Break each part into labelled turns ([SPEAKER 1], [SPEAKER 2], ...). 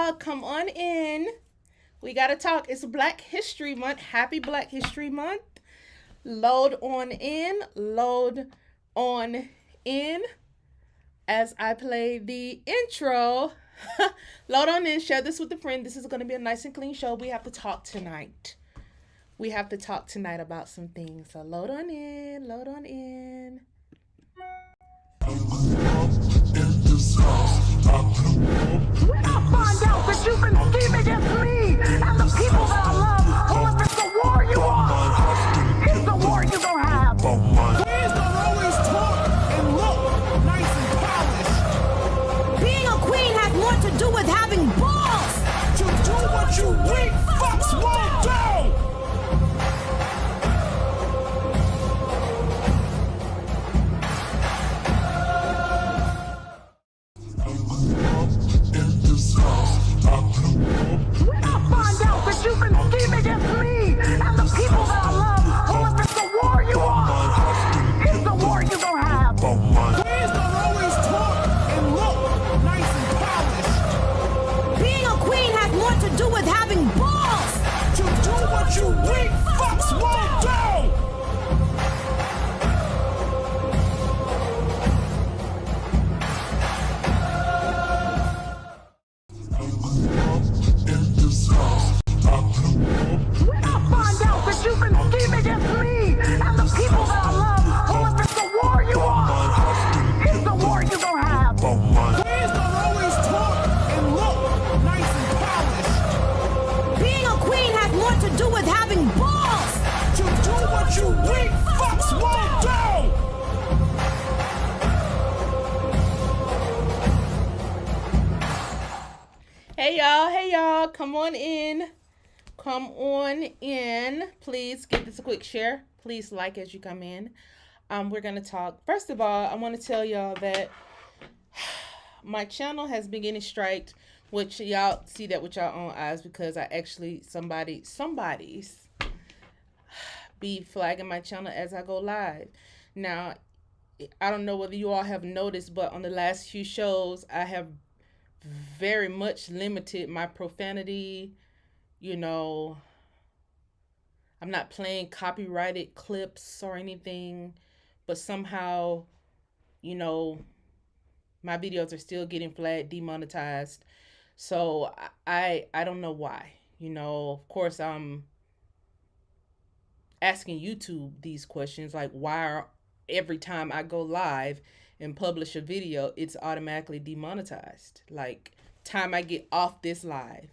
[SPEAKER 1] y'all. Come on in. We got to talk. It's Black History Month. Happy Black History Month. Load on in. Load on in. As I play the intro, load on in. Share this with a friend. This is going to be a nice and clean show. We have to talk tonight. We have to talk tonight about some things. So load on in. Load on in.
[SPEAKER 2] When I find out that you've been scheming against me and the people that I love, well, if it's the war you want, it's the war you gonna have.
[SPEAKER 3] Queens don't always talk and look nice and polished.
[SPEAKER 4] Being a queen has more to do with having balls.
[SPEAKER 3] To do what you weak fucks won't do.
[SPEAKER 2] When I find out that you've been scheming against me and the people that I love, well, if it's the war you want, it's the war you gonna have.
[SPEAKER 3] Queens don't always talk and look nice and polished.
[SPEAKER 4] Being a queen has more to do with having balls.
[SPEAKER 3] To do what you weak fucks won't do.
[SPEAKER 2] When I find out that you've been scheming against me and the people that I love, well, if it's the war you want, it's the war you gonna have.
[SPEAKER 3] Queens don't always talk and look nice and polished.
[SPEAKER 4] Being a queen has more to do with having balls.
[SPEAKER 3] To do what you weak fucks won't do.
[SPEAKER 1] Hey y'all, come on in. Come on in. Please give this a quick share. Please like as you come in. We're going to talk. First of all, I want to tell y'all that my channel has been getting striked, which y'all see that with y'all own eyes because I actually, somebody's be flagging my channel as I go live. Now, I don't know whether you all have noticed, but on the last few shows, I have very much limited my profanity. You know, I'm not playing copyrighted clips or anything, but somehow, you know, my videos are still getting flagged, demonetized. So I don't know why. You know, of course, I'm asking YouTube these questions, like why are every time I go live and publish a video, it's automatically demonetized. Like, time I get off this live,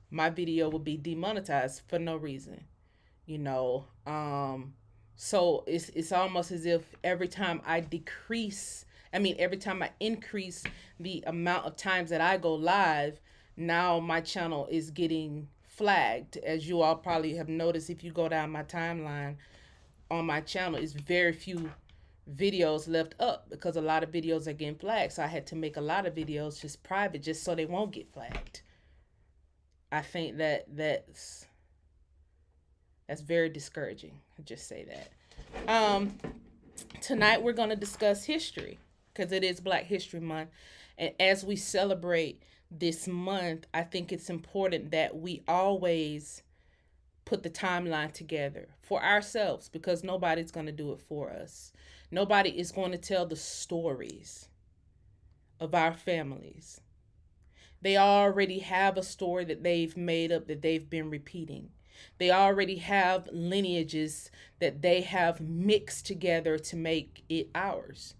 [SPEAKER 1] my video will be demonetized for no reason, you know. So it's almost as if every time I increase the amount of times that I go live, now my channel is getting flagged. As you all probably have noticed, if you go down my timeline on my channel, it's very few videos left up because a lot of videos are getting flagged. So I had to make a lot of videos just private just so they won't get flagged. I think that's very discouraging. I just say that. Tonight we're going to discuss history because it is Black History Month. And as we celebrate this month, I think it's important that we always put the timeline together for ourselves because nobody's going to do it for us. Nobody is going to tell the stories of our families. They already have a story that they've made up that they've been repeating. They already have lineages that they have mixed together to make it ours.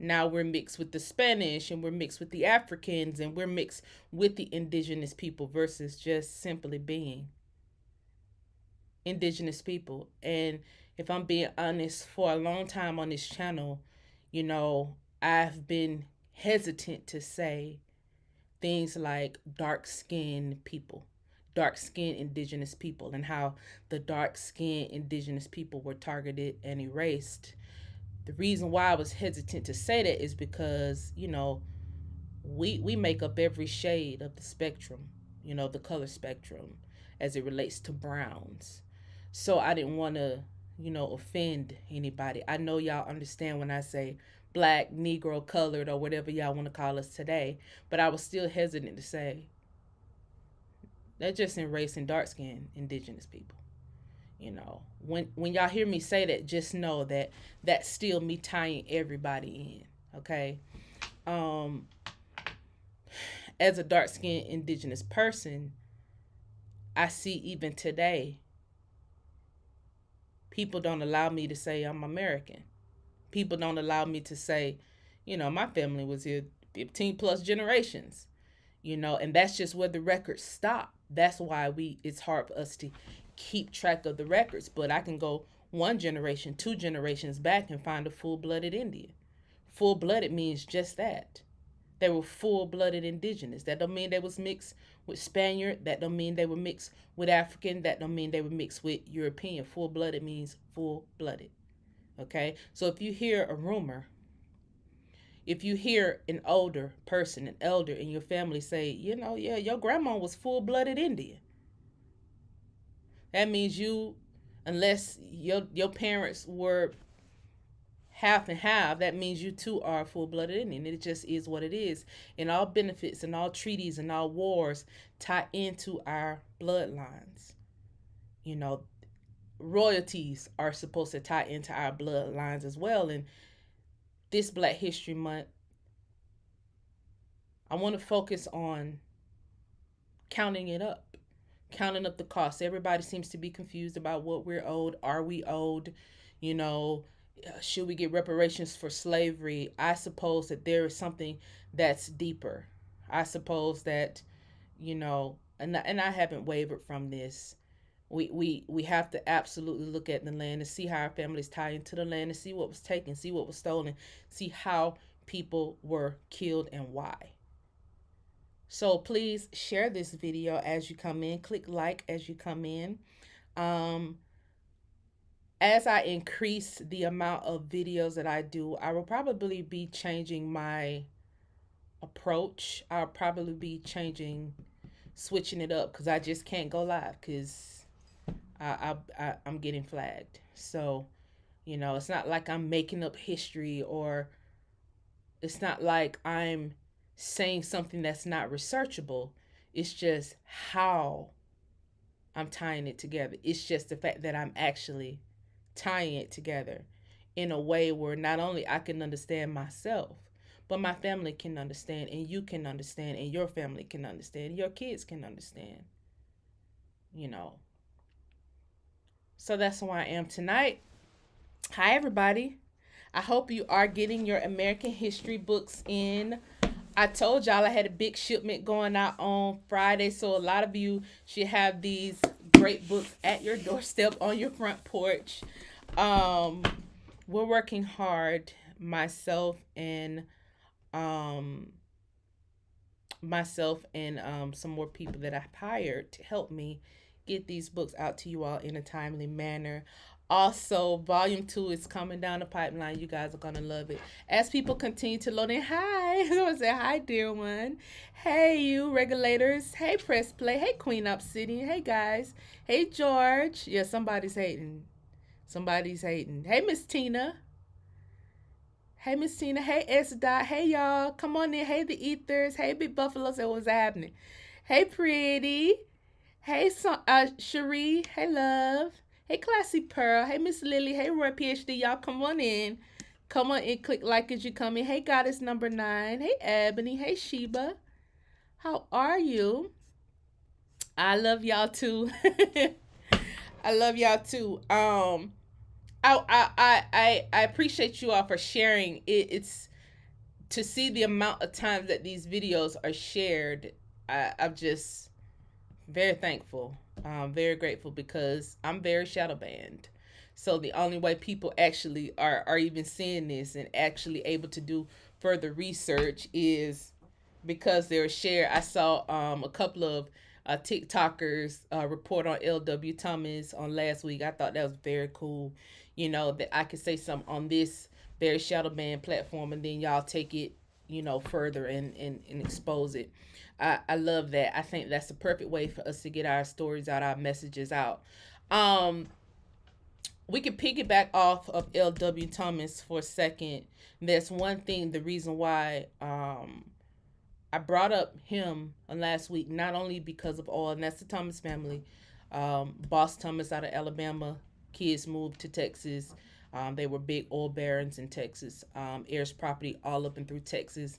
[SPEAKER 1] Now we're mixed with the Spanish and we're mixed with the Africans and we're mixed with the indigenous people versus just simply being indigenous people. And if I'm being honest, for a long time on this channel, you know, I've been hesitant to say things like dark-skinned people, dark-skinned indigenous people, and how the dark-skinned indigenous people were targeted and erased. The reason why I was hesitant to say that is because, you know, we make up every shade of the spectrum, you know, the color spectrum as it relates to browns. So I didn't want to, you know, offend anybody. I know y'all understand when I say Black, Negro, colored, or whatever y'all want to call us today, but I was still hesitant to say They're just erasing dark-skinned indigenous people. You know, when y'all hear me say that, just know that that's still me tying everybody in. Okay. Um, as a dark-skinned indigenous person, I see even today, people don't allow me to say I'm American. People don't allow me to say, my family was here 15 plus generations, and that's just where the records stop. That's why it's hard for us to keep track of the records. But I can go one generation, two generations back and find a full-blooded Indian. Full-blooded means just that. They were full-blooded indigenous. That don't mean they was mixed with Spaniard. That don't mean they were mixed with African. That don't mean they were mixed with European. Full-blooded means full-blooded. Okay? So if you hear a rumor, if you hear an older person, an elder in your family say, yeah, your grandma was full-blooded Indian. That means unless your parents were half and half, that means you too are full-blooded Indian. It just is what it is. And all benefits and all treaties and all wars tie into our bloodlines. Royalties are supposed to tie into our bloodlines as well. And this Black History Month, I want to focus on counting up the costs. Everybody seems to be confused about what we're owed. Are we owed? Should we get reparations for slavery? I suppose that there is something that's deeper. I suppose that, and I haven't wavered from this. We have to absolutely look at the land and see how our families tie into the land and see what was taken, see what was stolen, see how people were killed and why. So please share this video as you come in. Click like as you come in. As I increase the amount of videos that I do, I will probably be changing my approach. I'll probably be switching it up, because I just can't go live because I'm getting flagged. So, it's not like I'm making up history, or it's not like I'm saying something that's not researchable. It's just how I'm tying it together. It's just the fact that I'm actually tying it together in a way where not only I can understand myself, but my family can understand, and you can understand, and your family can understand, and your kids can understand. So that's who I am tonight. Hi, everybody. I hope you are getting your American history books in. I told y'all I had a big shipment going out on Friday, so a lot of you should have these great books at your doorstep on your front porch. We're working hard, myself and some more people that I've hired to help me get these books out to you all in a timely manner. Also, volume 2 is coming down the pipeline. You guys are going to love it. As people continue to load in, hi. I want to say hi, dear one. Hey, you regulators. Hey, Press Play. Hey, Queen Obsidian. Hey, guys. Hey, George. Yeah, somebody's hating. Hey, Miss Tina. Hey, S. Dot. Hey, y'all. Come on in. Hey, the Ethers. Hey, Big Buffalo. Say what's happening. Hey, Pretty. Hey, Cherie. Hey, Love. Hey, Classy Pearl. Hey, Miss Lily. Hey, Roy PhD. Y'all come on in. Come on in. Click like as you come in. Hey, Goddess number 9. Hey, Ebony. Hey, Sheba. How are you? I love y'all too. I love y'all too. I appreciate you all for sharing. It's to see the amount of times that these videos are shared. I'm just very thankful. Very grateful, because I'm very shadow banned. So the only way people actually are even seeing this and actually able to do further research is because they're shared. I saw a couple of TikTokers report on L.W. Thomas on last week. I thought that was very cool. That I could say something on this very shadow banned platform, and then y'all take it, further and expose it. I love that. I think that's the perfect way for us to get our stories out, our messages out. We can piggyback off of L.W. Thomas for a second. There's one thing, the reason why I I brought up him last week, not only because of all, and that's the Thomas family. Boss Thomas out of Alabama, kids moved to Texas. They were big oil barons in Texas. Heirs property all up and through Texas.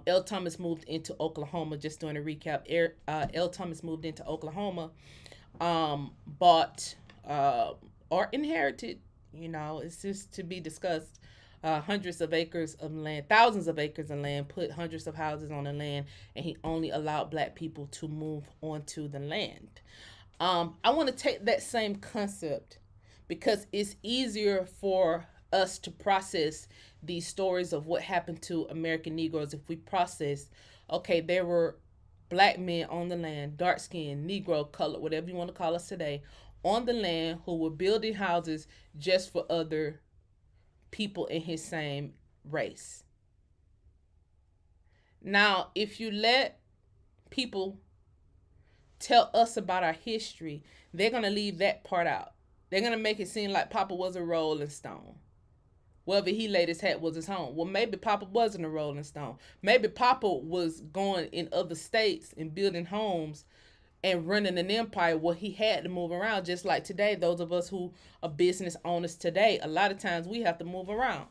[SPEAKER 1] L. Thomas moved into Oklahoma. Just doing a recap. L. Thomas moved into Oklahoma, bought or inherited. It's just to be discussed. Hundreds of acres of land, thousands of acres of land, put hundreds of houses on the land, and he only allowed black people to move onto the land. I want to take that same concept because it's easier for us to process these stories of what happened to American Negroes if we process, okay, there were black men on the land, dark skinned, Negro, colored, whatever you want to call us today, on the land who were building houses just for other people in his same race. Now, if you let people tell us about our history, they're going to leave that part out. They're going to make it seem like Papa was a Rolling Stone. Wherever he laid his hat was his home. Well, maybe Papa wasn't a Rolling Stone. Maybe Papa was going in other states and building homes and running an empire where he had to move around. Just like today, those of us who are business owners today, a lot of times we have to move around.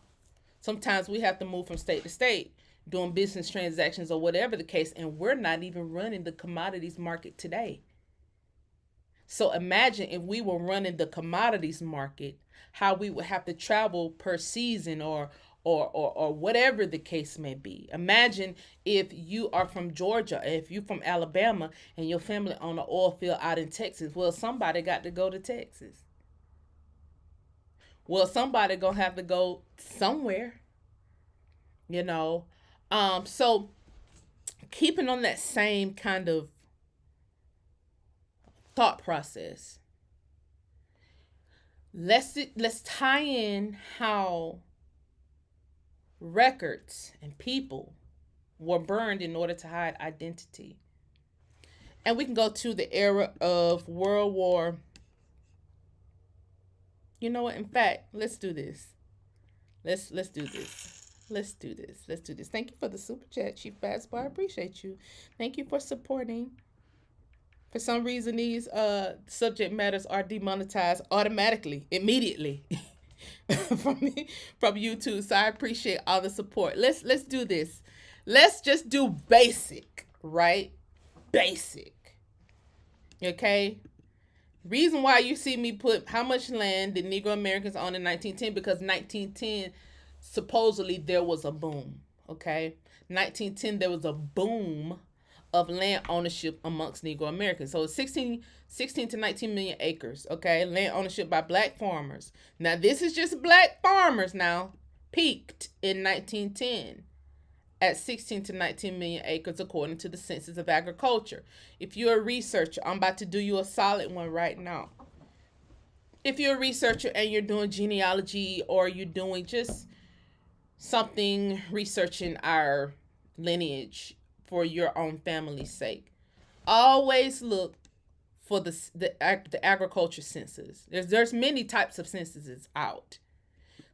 [SPEAKER 1] Sometimes we have to move from state to state, doing business transactions or whatever the case, and we're not even running the commodities market today. So imagine if we were running the commodities market, how we would have to travel per season or whatever the case may be. Imagine if you are from Georgia, if you're from Alabama, and your family on an oil field out in Texas. Well, somebody got to go to Texas. Well, somebody gonna have to go somewhere. So keeping on that same kind of thought process, let's tie in how records and people were burned in order to hide identity. And we can go to the era of World War. You know what? In fact, let's do this. Let's do this. Let's do this. Thank you for the super chat, Chief Basketball. I appreciate you. Thank you for supporting. For some reason, these subject matters are demonetized automatically, immediately from YouTube. So I appreciate all the support. Let's do this. Let's just do basic, right? Basic. Okay? Reason why you see me put how much land did Negro Americans own in 1910, because 1910, supposedly there was a boom, okay? 1910, there was a boom of land ownership amongst Negro Americans. So 16 to 19 million acres, okay? Land ownership by black farmers. Now, this is just black farmers now, peaked in 1910 at 16 to 19 million acres according to the Census of Agriculture. If you're a researcher, I'm about to do you a solid one right now. If you're a researcher and you're doing genealogy or you're doing just something researching our lineage for your own family's sake, always look for the agriculture census. There's many types of censuses out.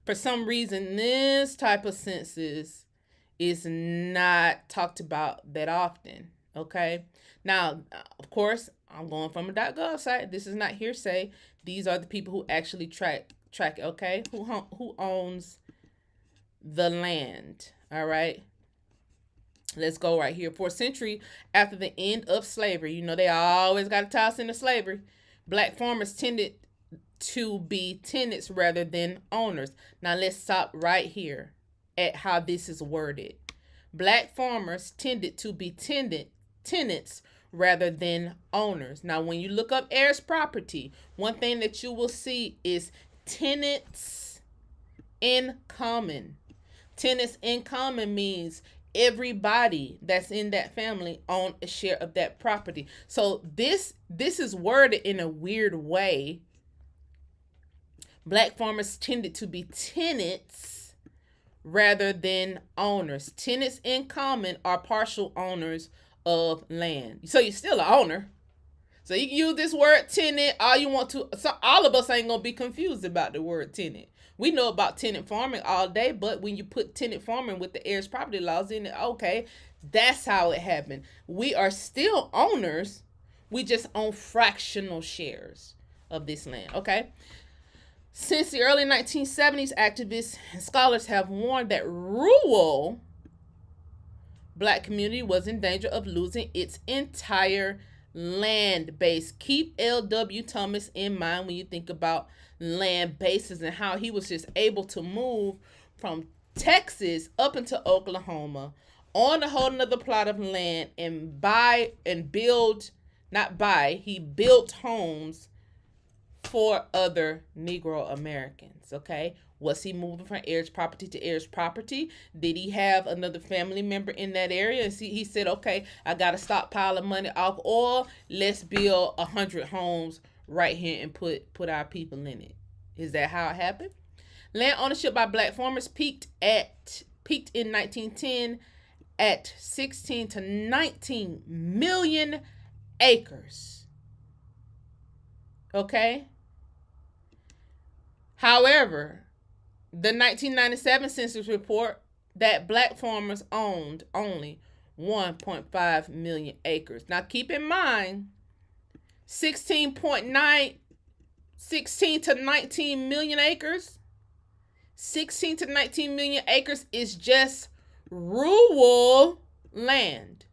[SPEAKER 1] For some reason, this type of census is not talked about that often, okay? Now, of course, I'm going from a .gov site. This is not hearsay. These are the people who actually track it, okay? Who owns the land, all right? Let's go right here. For a century after the end of slavery, they always got to toss into slavery, black farmers tended to be tenants rather than owners. Now, let's stop right here at how this is worded. Black farmers tended to be tenants rather than owners. Now, when you look up heirs property, one thing that you will see is tenants in common. Tenants in common means everybody that's in that family own a share of that property. So this is worded in a weird way. Black farmers tended to be tenants rather than owners. Tenants in common are partial owners of land. So you're still an owner. So you can use this word tenant all you want to. So all of us ain't gonna be confused about the word tenant. We know about tenant farming all day, but when you put tenant farming with the heirs property laws in it, okay, that's how it happened. We are still owners. We just own fractional shares of this land, okay? Since the early 1970s, activists and scholars have warned that rural Black community was in danger of losing its entire land base. Keep L.W. Thomas in mind when you think about land bases and how he was just able to move from Texas up into Oklahoma on a whole nother plot of land and buy and build, not buy, he built homes for other Negro Americans, okay? Was he moving from heirs property to heirs property? Did he have another family member in that area? And he said, okay, I got a stockpile of money off oil. Let's build 100 homes right here and put our people in it. Is that how it happened? Land ownership by Black farmers peaked in 1910 at 16 to 19 million acres. Okay? However, the 1997 census report that Black farmers owned only 1.5 million acres. Now keep in mind, 16 to 19 million acres. 16 to 19 million acres is just rural land.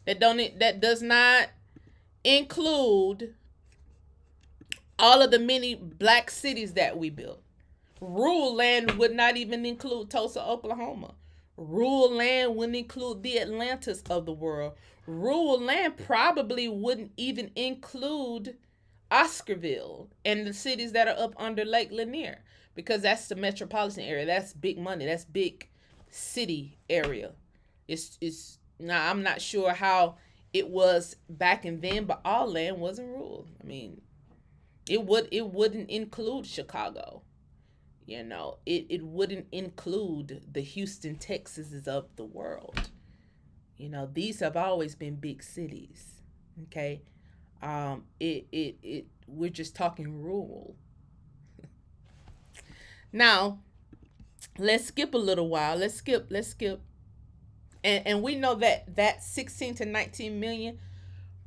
[SPEAKER 1] That does not include all of the many Black cities that we built. Rural land would not even include Tulsa, Oklahoma. Rural land wouldn't include the Atlantas of the world. Rural land probably wouldn't even include Oscarville and the cities that are up under Lake Lanier, because that's the metropolitan area. That's big money. That's big city area. It's now I'm not sure how it was back in then, but all land wasn't rural. I mean, it wouldn't include Chicago. You know, it wouldn't include the Houston, Texases of the world. You know, these have always been big cities. Okay. We're just talking rural. Now, let's skip a little while. Let's skip. And we know that 16 to 19 million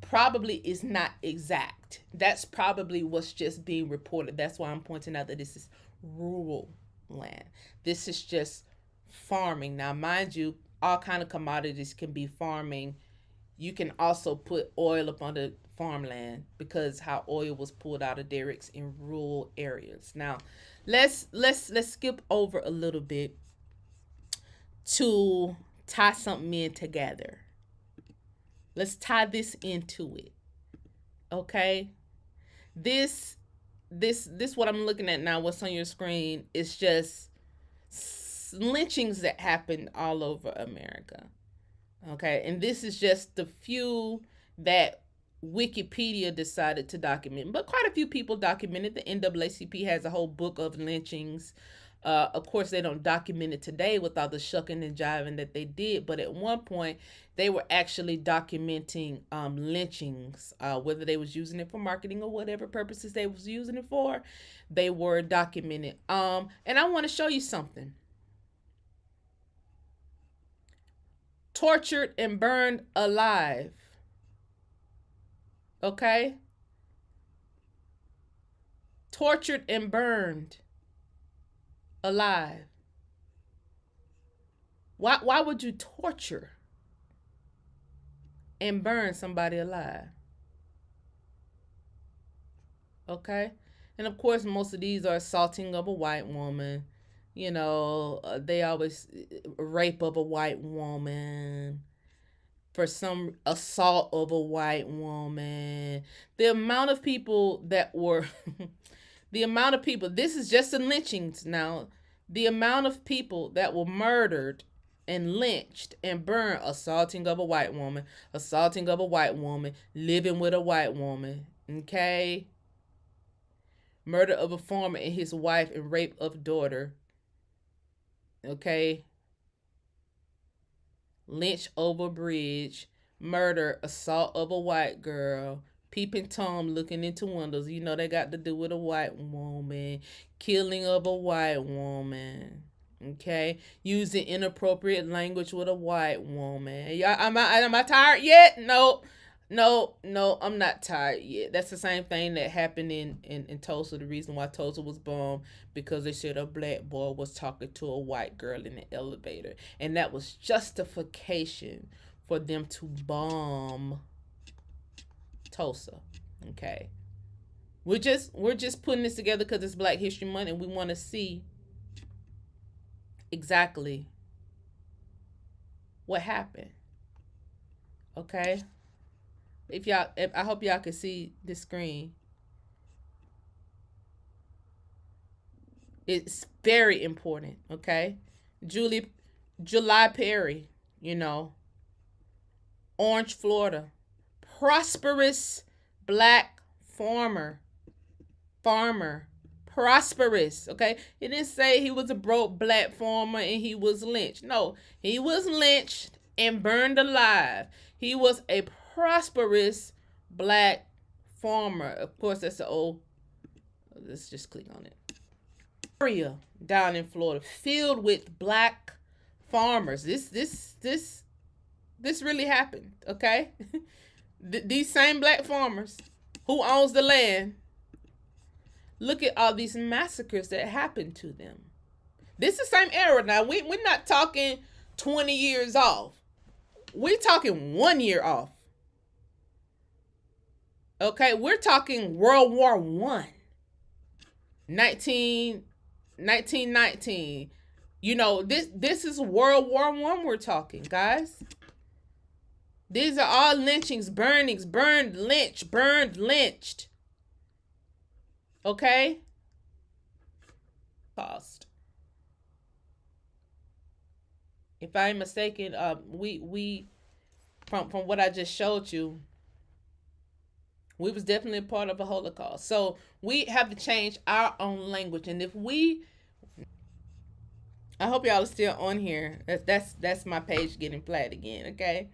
[SPEAKER 1] probably is not exact. That's probably what's just being reported. That's why I'm pointing out that this is rural land. This is just farming. Now, mind you, all kind of commodities can be farming. You can also put oil up on the farmland because how oil was pulled out of derricks in rural areas. Now, let's skip over a little bit to tie something in together. Let's tie this into it. Okay? This what I'm looking at now, what's on your screen, is just lynchings that happened all over America. Okay? And this is just the few that Wikipedia decided to document. But quite a few people documented. The NAACP has a whole book of lynchings. Of course, they don't document it today with all the shucking and jiving that they did. But at one point, they were actually documenting lynchings, whether they was using it for marketing or whatever purposes they was using it for. They were documented. And I want to show you something. Tortured and burned alive. Okay? Tortured and burned alive. Why would you torture and burn somebody alive? Okay? And of course, most of these are assaulting of a white woman. You know, they always rape of a white woman, for some assault of a white woman. The amount of people that were, this is just the lynchings now. The amount of people that were murdered and lynched and burned, assaulting of a white woman, living with a white woman, okay? Murder of a farmer and his wife and rape of daughter, okay? Lynch over bridge, murder, assault of a white girl, Peeping Tom looking into windows. You know they got to do with a white woman. Killing of a white woman. Okay? Using inappropriate language with a white woman. Am I tired yet? No, I'm not tired yet. That's the same thing that happened in Tulsa. The reason why Tulsa was bombed, because they said a black boy was talking to a white girl in the elevator. And that was justification for them to bomb Tulsa. Okay. We're just putting this together because it's Black History Month and we want to see exactly what happened. Okay? I hope y'all can see the screen. It's very important, okay? July Perry, Orange, Florida. Prosperous black farmer. Prosperous, okay? It didn't say he was a broke black farmer and he was lynched. No, he was lynched and burned alive. He was a prosperous black farmer. Of course, that's the old. Let's just click on it. Area down in Florida filled with black farmers. This really happened, okay? These same black farmers who owns the land. Look at all these massacres that happened to them. This is the same era now. We're not talking 20 years off. We're talking 1 year off. Okay, we're talking World War I. 1919. This is World War I we're talking, guys. These are all lynchings, burnings, burned, lynched. Okay? Cost. If I'm mistaken, we from what I just showed you, we was definitely a part of a Holocaust. So we have to change our own language. And I hope y'all are still on here. That's my page getting flat again, okay?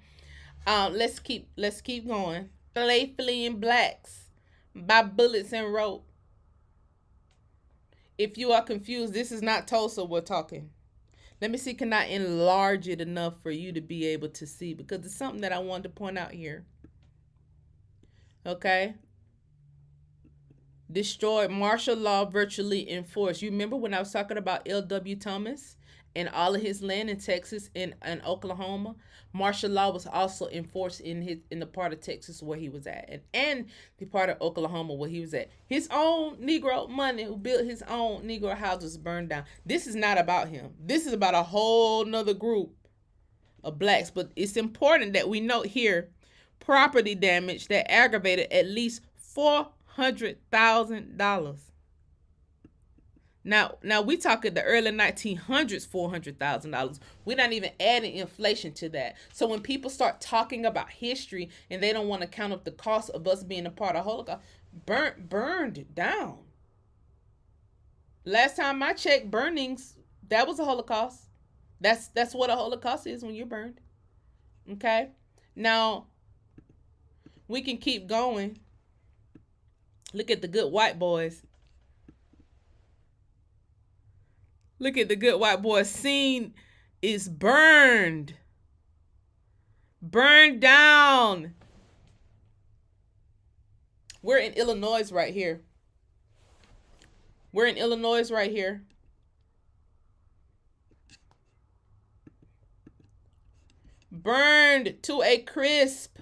[SPEAKER 1] Let's keep going. Slave fleeing blacks by bullets and rope. If you are confused, this is not Tulsa we're talking. Let me see, can I enlarge it enough for you to be able to see? Because it's something that I wanted to point out here. Okay? Destroyed, martial law virtually enforced. You remember when I was talking about L.W. Thomas and all of his land in Texas and Oklahoma? Martial law was also enforced in the part of Texas where he was at, and the part of Oklahoma where he was at. His own Negro money, who built his own Negro houses, burned down. This is not about him. This is about a whole nother group of blacks. But it's important that we note here property damage that aggravated at least $400,000. Now we talking the early 1900s, $400,000. We're not even adding inflation to that. So when people start talking about history and they don't want to count up the cost of us being a part of Holocaust, burned down. Last time I checked, burnings, that was a Holocaust. That's what a Holocaust is, when you're burned. Okay? Now we can keep going. Look at the good white boys. Look at the good white boy. Scene is burned. Burned down. We're in Illinois right here. Burned to a crisp.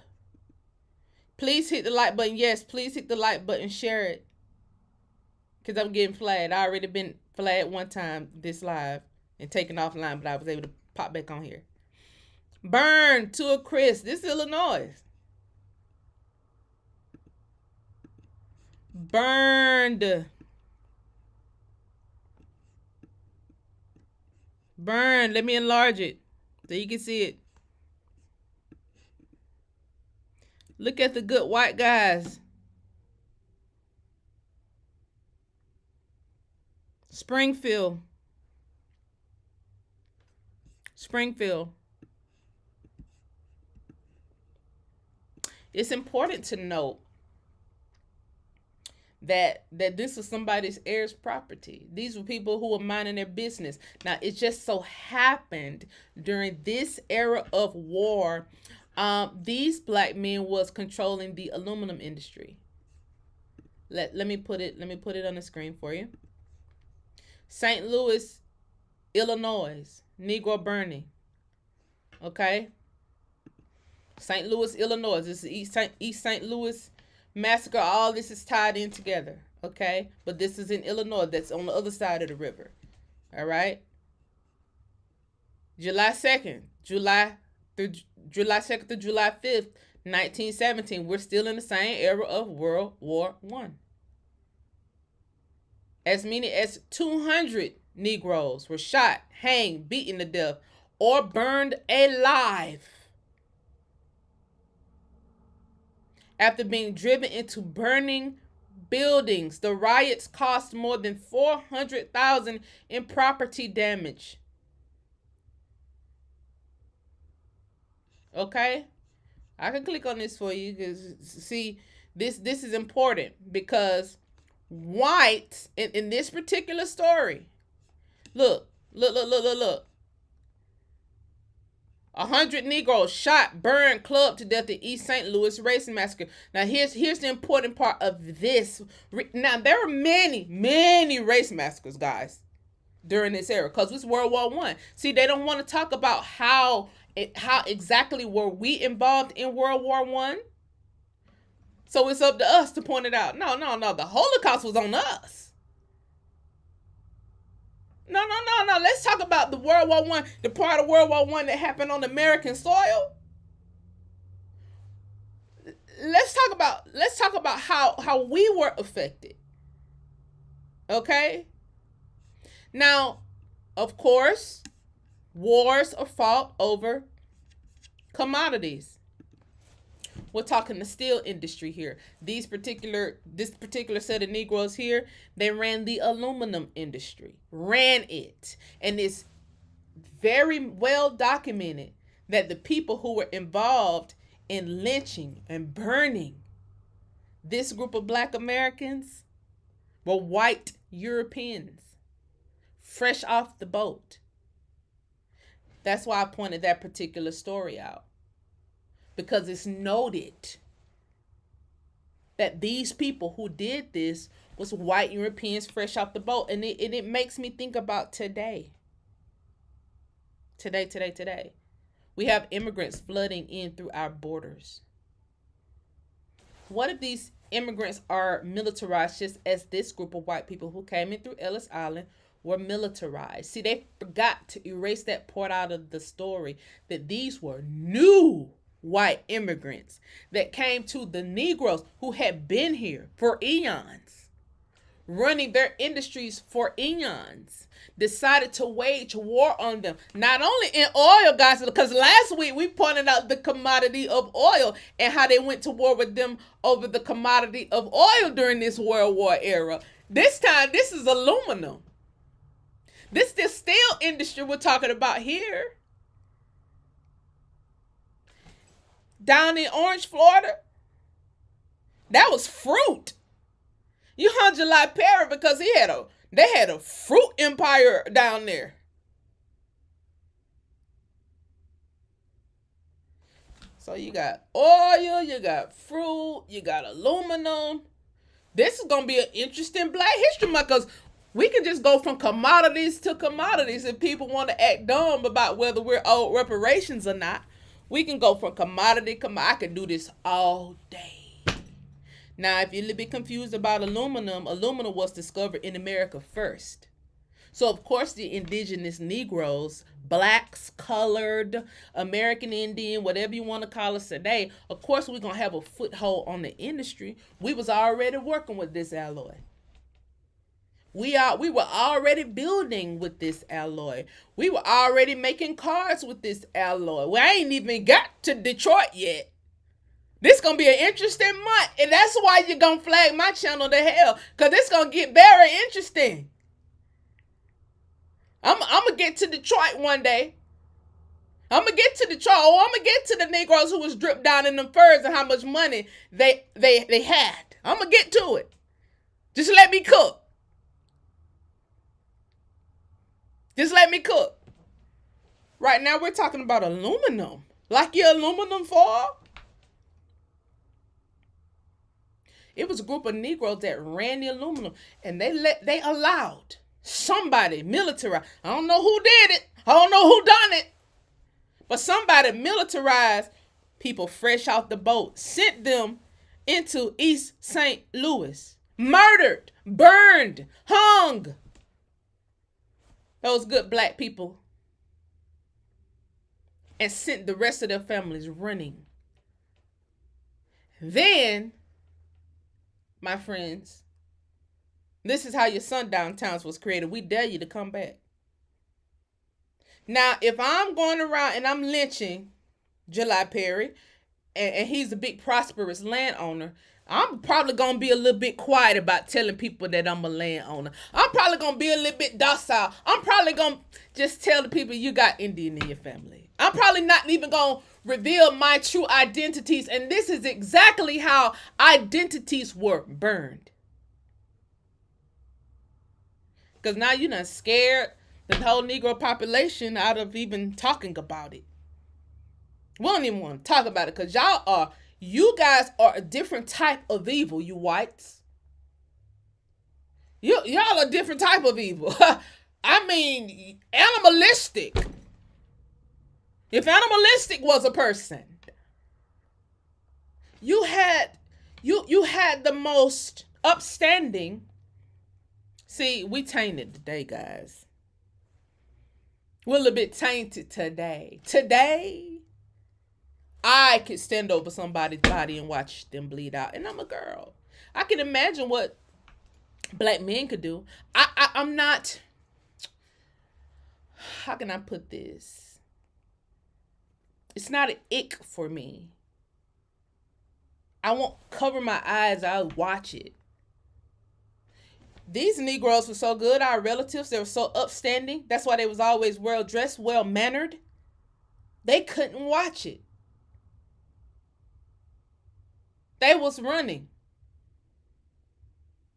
[SPEAKER 1] Please hit the like button. Yes, please hit the like button. Share it. Because I'm getting flagged. I already been flagged one time this live and taken offline, but I was able to pop back on here. Burned to a crisp. This is Illinois. Burned. Burned. Let me enlarge it so you can see it. Look at the good white guys. Springfield. It's important to note that this was somebody's heirs property. These were people who were minding their business. Now, it just so happened during this era of war, these black men was controlling the aluminum industry. Let me put it on the screen for you. St. Louis, Illinois, Negro burning. Okay? St. Louis, Illinois. This is East St. Louis massacre. All this is tied in together. Okay? But this is in Illinois. That's on the other side of the river. All right? July 2nd through July 5th, 1917. We're still in the same era of World War I. As many as 200 Negroes were shot, hanged, beaten to death, or burned alive after being driven into burning buildings. The riots cost more than $400,000 in property damage. Okay? I can click on this for you because, see, this is important because whites in this particular story, look. 100 Negroes shot, burned, clubbed to death at East St. Louis race massacre. Now, here's the important part of this. Now, there were many race massacres, guys, during this era because it's World War I. See, they don't want to talk about how exactly were we involved in World War I. So it's up to us to point it out. No. The Holocaust was on us. No. Let's talk about the World War I, the part of World War I that happened on American soil. Let's talk about how we were affected. Okay? Now, of course, wars are fought over commodities. We're talking the steel industry here. This particular set of Negroes here, they ran the aluminum industry. Ran it. And it's very well documented that the people who were involved in lynching and burning this group of black Americans were white Europeans, fresh off the boat. That's why I pointed that particular story out. Because it's noted that these people who did this was white Europeans fresh off the boat. And it makes me think about today. Today. We have immigrants flooding in through our borders. What if these immigrants are militarized just as this group of white people who came in through Ellis Island were militarized? See, they forgot to erase that part out of the story, that these were new white immigrants that came to the Negroes who had been here for eons, running their industries for eons, decided to wage war on them. Not only in oil, guys, because last week we pointed out the commodity of oil and how they went to war with them over the commodity of oil during this World War era. This time, this is aluminum. This steel industry we're talking about here. Down in Orange, Florida, that was fruit. You hung July Perry because they had a fruit empire down there. So you got oil, you got fruit, you got aluminum. This is gonna be an interesting Black History Month because we can just go from commodities to commodities if people want to act dumb about whether we're owed reparations or not. We can go from commodity. I can do this all day. Now, if you're a little bit confused about aluminum was discovered in America first. So, of course, the indigenous Negroes, blacks, colored, American Indian, whatever you want to call us today, of course, we're going to have a foothold on the industry. We was already working with this alloy. We were already building with this alloy. We were already making cars with this alloy. We ain't even got to Detroit yet. This gonna be an interesting month, and that's why you're gonna flag my channel to hell, because it's gonna get very interesting. I'm gonna get to Detroit one day. I'm gonna get to Detroit. I'm gonna get to the Negroes who was dripped down in them furs and how much money they had. I'm gonna get to it. Just let me cook. Just let me cook. Right now we're talking about aluminum. Like your aluminum foil. It was a group of Negroes that ran the aluminum, and they allowed somebody militarized. I don't know who did it. I don't know who done it. But somebody militarized people fresh off the boat, sent them into East St. Louis, murdered, burned, hung those good black people, and sent the rest of their families running. Then, my friends, this is how your sundown towns was created. We dare you to come back. Now, if I'm going around and I'm lynching July Perry, and he's a big prosperous landowner, I'm probably going to be a little bit quiet about telling people that I'm a landowner. I'm probably going to be a little bit docile. I'm probably going to just tell the people you got Indian in your family. I'm probably not even going to reveal my true identities. And this is exactly how identities were burned. Because now you're not scared the whole Negro population out of even talking about it. We don't even want to talk about it because you guys are a different type of evil, you whites. Y'all a different type of evil. I mean, animalistic. If animalistic was a person, you had the most upstanding. See, we tainted today, guys. We're a little bit tainted today. Today, I could stand over somebody's body and watch them bleed out. And I'm a girl. I can imagine what black men could do. I'm not, how can I put this? It's not an ick for me. I won't cover my eyes. I'll watch it. These Negroes were so good. Our relatives, they were so upstanding. That's why they was always well dressed, well mannered. They couldn't watch it. They was running.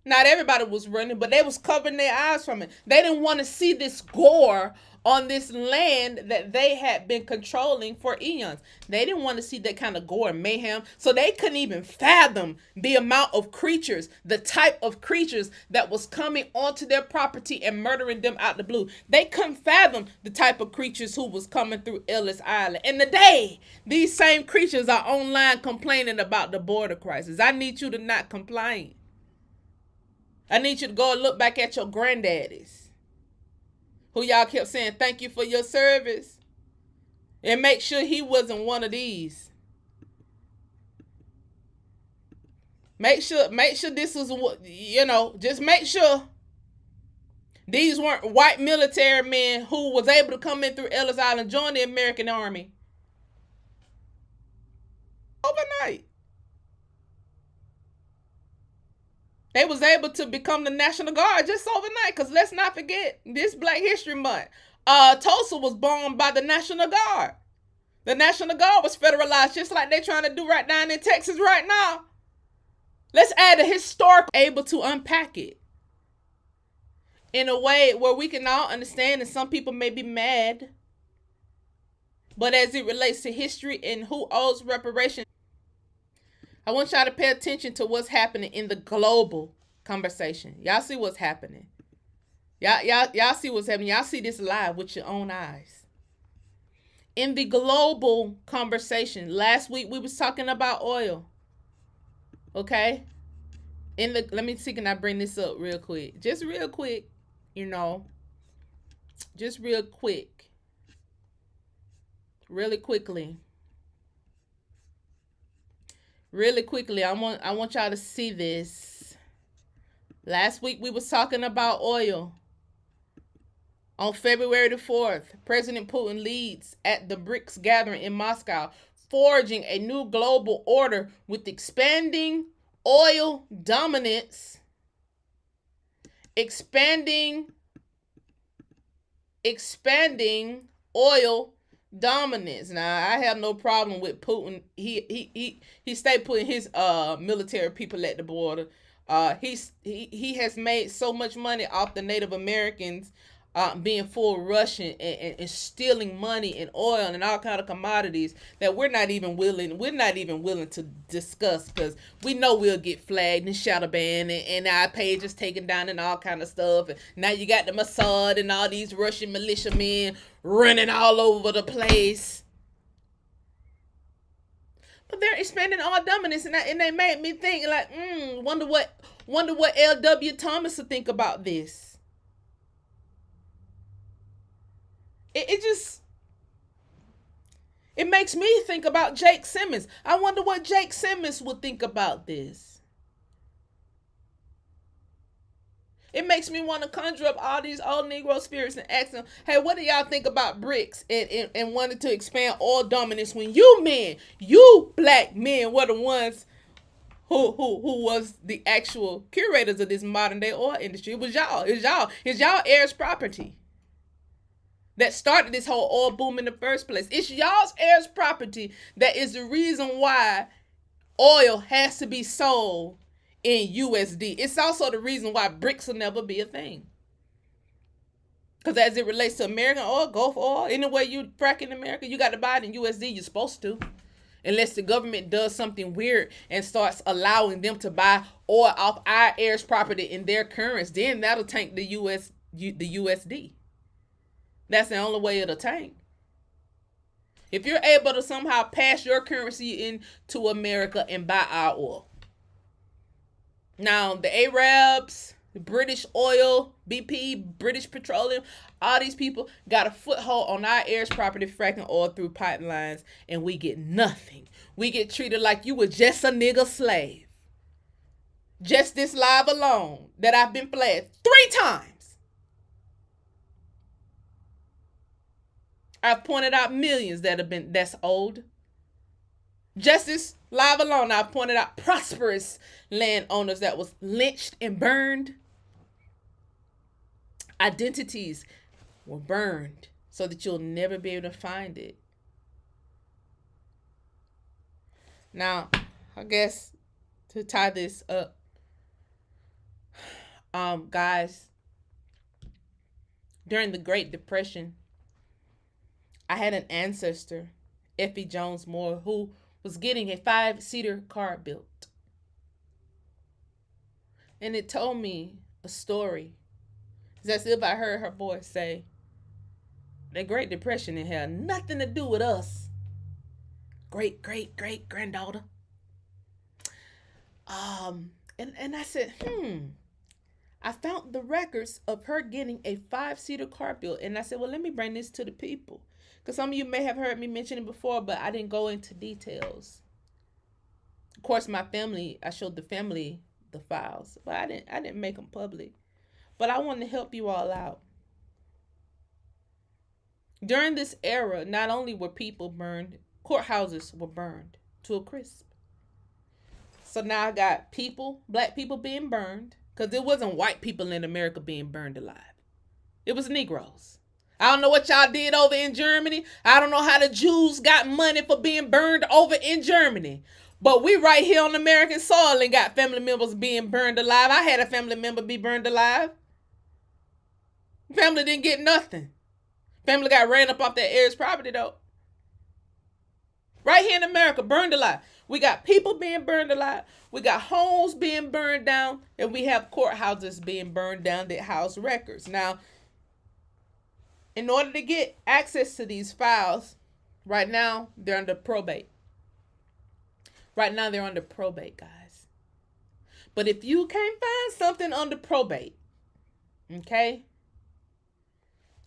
[SPEAKER 1] Not everybody was running, but they was covering their eyes from it. They didn't want to see this gore on this land that they had been controlling for eons. They didn't want to see that kind of gore and mayhem. So they couldn't even fathom the amount of creatures, the type of creatures that was coming onto their property and murdering them out the blue. They couldn't fathom the type of creatures who was coming through Ellis Island. And today, these same creatures are online complaining about the border crisis. I need you to not complain. I need you to go and look back at your granddaddies, who y'all kept saying, thank you for your service. And make sure he wasn't one of these. Make sure this was what, just make sure these weren't white military men who was able to come in through Ellis Island, join the American Army overnight. They was able to become the National Guard just overnight. Because let's not forget, this Black History Month, Tulsa was bombed by the National Guard. The National Guard was federalized just like they're trying to do right down in Texas right now. Let's add a historical able to unpack it in a way where we can all understand, and some people may be mad, but as it relates to history and who owes reparations, I want y'all to pay attention to what's happening in the global conversation. Y'all see what's happening. Y'all see what's happening. Y'all see this live with your own eyes. In the global conversation, last week we was talking about oil. Okay? Let me see, can I bring this up real quick? Just real quick, Just real quick. Really quickly. Really quickly, I want y'all to see this. Last week we was talking about oil. On February the 4th, President Putin leads at the BRICS gathering in Moscow, forging a new global order with expanding oil dominance, expanding oil dominance. Now, I have no problem with Putin. He stayed putting his military people at the border. He has made so much money off the Native Americans being full Russian and stealing money and oil and all kind of commodities that we're not even willing to discuss, because we know we'll get flagged and shadow banned and our page is taken down and all kind of stuff. And now you got the Mossad and all these Russian militiamen running all over the place. But they're expanding all dominance, and they made me think like, wonder what L.W. Thomas would think about this. It makes me think about Jake Simmons. I wonder what Jake Simmons would think about this. It makes me want to conjure up all these old Negro spirits and ask them, hey, what do y'all think about BRICS and wanted to expand all dominance when you black men were the ones who was the actual curators of this modern day oil industry? It was y'all. It's y'all heirs' property that started this whole oil boom in the first place. It's y'all's heirs' property that is the reason why oil has to be sold in USD. It's also the reason why BRICS will never be a thing. Because as it relates to American oil, Gulf oil, anyway you frack in America, you got to buy it in USD. You're supposed to. Unless the government does something weird and starts allowing them to buy oil off our heirs' property in their currency, then that'll tank the USD. That's the only way it'll tank. If you're able to somehow pass your currency into America and buy our oil. Now, the Arabs, the British oil, BP, British petroleum, all these people got a foothold on our heirs' property, fracking oil through pipelines, and we get nothing. We get treated like you were just a nigga slave. Just this live alone that I've been flagged 3 times. I've pointed out millions that's old. Just this live alone, I've pointed out prosperous landowners that was lynched and burned. Identities were burned so that you'll never be able to find it. Now, I guess to tie this up, guys, during the Great Depression, I had an ancestor, Effie Jones Moore, who was getting a 5-seater car built. And it told me a story. It's as if I heard her voice say, the Great Depression didn't have nothing to do with us. Great-great-great-granddaughter. And I said, I found the records of her getting a 5-seater car built. And I said, well, let me bring this to the people. Because some of you may have heard me mention it before, but I didn't go into details. Of course, my family, I showed the family the files, but I didn't make them public. But I wanted to help you all out. During this era, not only were people burned, courthouses were burned to a crisp. So now I got black people being burned, because it wasn't white people in America being burned alive. It was Negroes. I don't know what y'all did over in Germany. I don't know how the Jews got money for being burned over in Germany. But we right here on American soil and got family members being burned alive. I had a family member be burned alive. Family didn't get nothing. Family got ran up off their heirs' property though. Right here in America, burned alive. We got people being burned alive. We got homes being burned down. And we have courthouses being burned down that house records. Now, in order to get access to these files, right now, they're under probate. Right now, they're under probate, guys. But if you can't find something under probate, okay,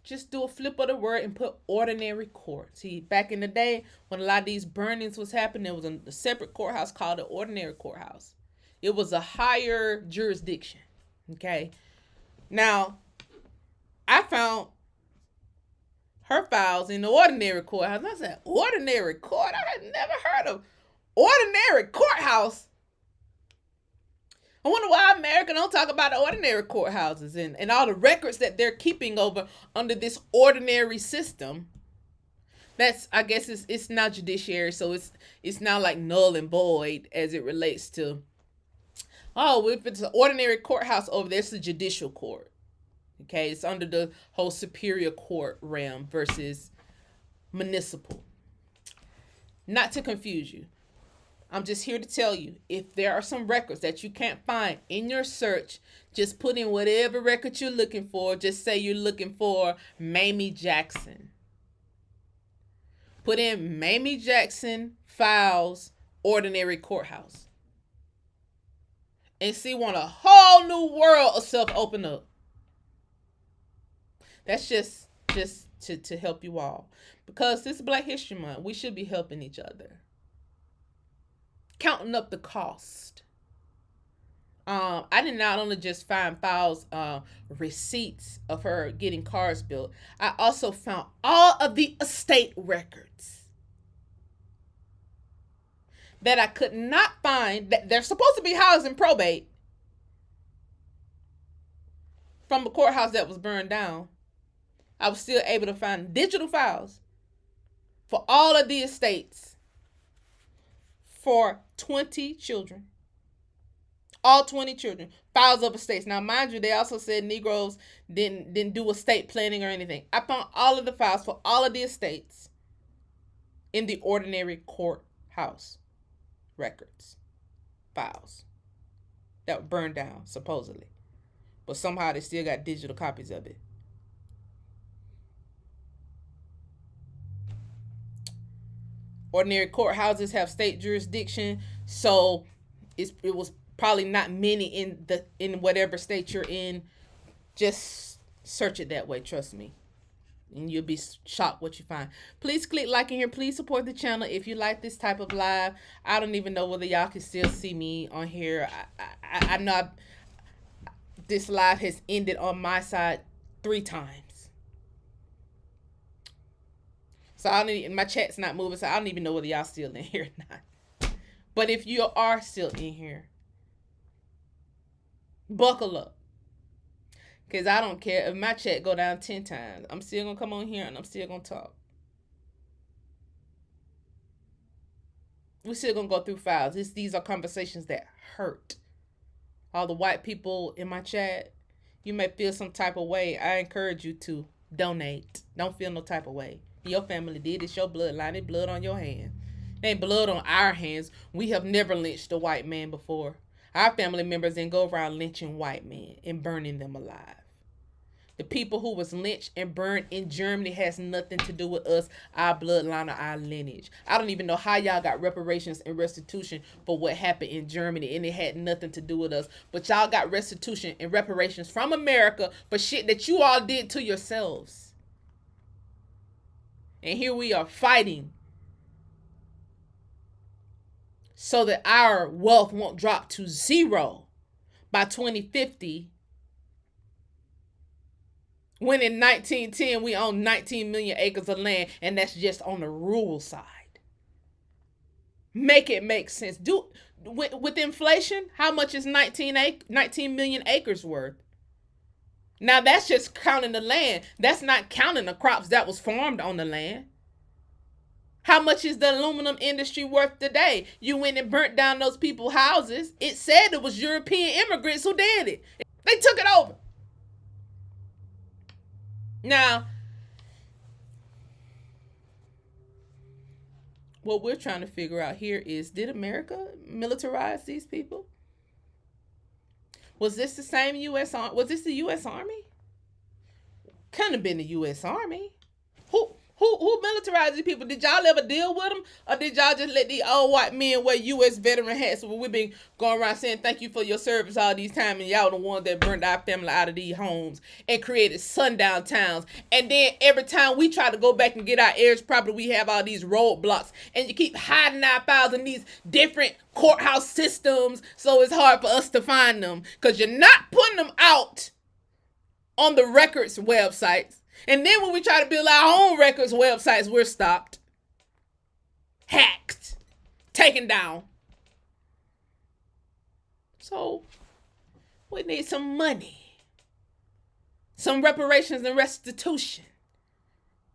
[SPEAKER 1] just do a flip of the word and put ordinary court. See, back in the day, when a lot of these burnings was happening, there was a separate courthouse called the ordinary courthouse. It was a higher jurisdiction, okay? Now, I found her files in the ordinary courthouse. I said, ordinary court? I had never heard of ordinary courthouse. I wonder why America don't talk about the ordinary courthouses and all the records that they're keeping over under this ordinary system. That's, I guess it's not judiciary, so it's now like null and void as it relates to Oh, if it's an ordinary courthouse over there, it's a judicial court. Okay, it's under the whole superior court realm versus municipal. Not to confuse you. I'm just here to tell you, if there are some records that you can't find in your search, just put in whatever record you're looking for. Just say you're looking for Mamie Jackson. Put in Mamie Jackson files, ordinary courthouse. And see, want a whole new world of stuff open up. That's just to help you all. Because this is Black History Month, we should be helping each other. Counting up the cost. I did not only just find files, receipts of her getting cars built. I also found all of the estate records that I could not find, that they're supposed to be housed in probate, from a courthouse that was burned down. I was still able to find digital files for all of the estates for 20 children. All 20 children. Files of estates. Now, mind you, they also said Negroes didn't do estate planning or anything. I found all of the files for all of the estates in the ordinary courthouse records. Files that were burned down, supposedly. But somehow they still got digital copies of it. Ordinary courthouses have state jurisdiction, so it was probably not many in whatever state you're in. Just search it that way, trust me. And you'll be shocked what you find. Please click like in here. Please support the channel if you like this type of live. I don't even know whether y'all can still see me on here. I know this live has ended on my side 3 times. So my chat's not moving, so I don't even know whether y'all still in here or not. But if you are still in here, buckle up. Because I don't care if my chat go down 10 times. I'm still going to come on here and I'm still going to talk. We're still going to go through files. These are conversations that hurt. All the white people in my chat, you may feel some type of way. I encourage you to donate. Don't feel no type of way. Your family did. It's your bloodline. It's blood on your hand. It ain't blood on our hands. We have never lynched a white man before. Our family members didn't go around lynching white men and burning them alive. The people who was lynched and burned in Germany has nothing to do with us, our bloodline, or our lineage. I don't even know how y'all got reparations and restitution for what happened in Germany, and it had nothing to do with us. But y'all got restitution and reparations from America for shit that you all did to yourselves. And here we are fighting so that our wealth won't drop to 0 by 2050. When in 1910, we own 19 million acres of land, and that's just on the rural side. Make it make sense. With inflation, how much is 19 million acres worth? Now, that's just counting the land. That's not counting the crops that was farmed on the land. How much is the aluminum industry worth today? You went and burnt down those people's houses. It said it was European immigrants who did it. They took it over. Now, what we're trying to figure out here is, did America militarize these people? Was this the same U.S. Army? Was this the U.S. Army? Couldn't have been the U.S. Army. Who militarized these people? Did y'all ever deal with them? Or did y'all just let these old white men wear U.S. veteran hats? So we've been going around saying thank you for your service all these times, and y'all the ones that burned our family out of these homes and created sundown towns. And then every time we try to go back and get our heirs property, we have all these roadblocks. And you keep hiding our files in these different courthouse systems, so it's hard for us to find them. Because you're not putting them out on the records websites. And then when we try to build our own records websites, we're stopped, hacked, taken down. So we need some money, some reparations and restitution.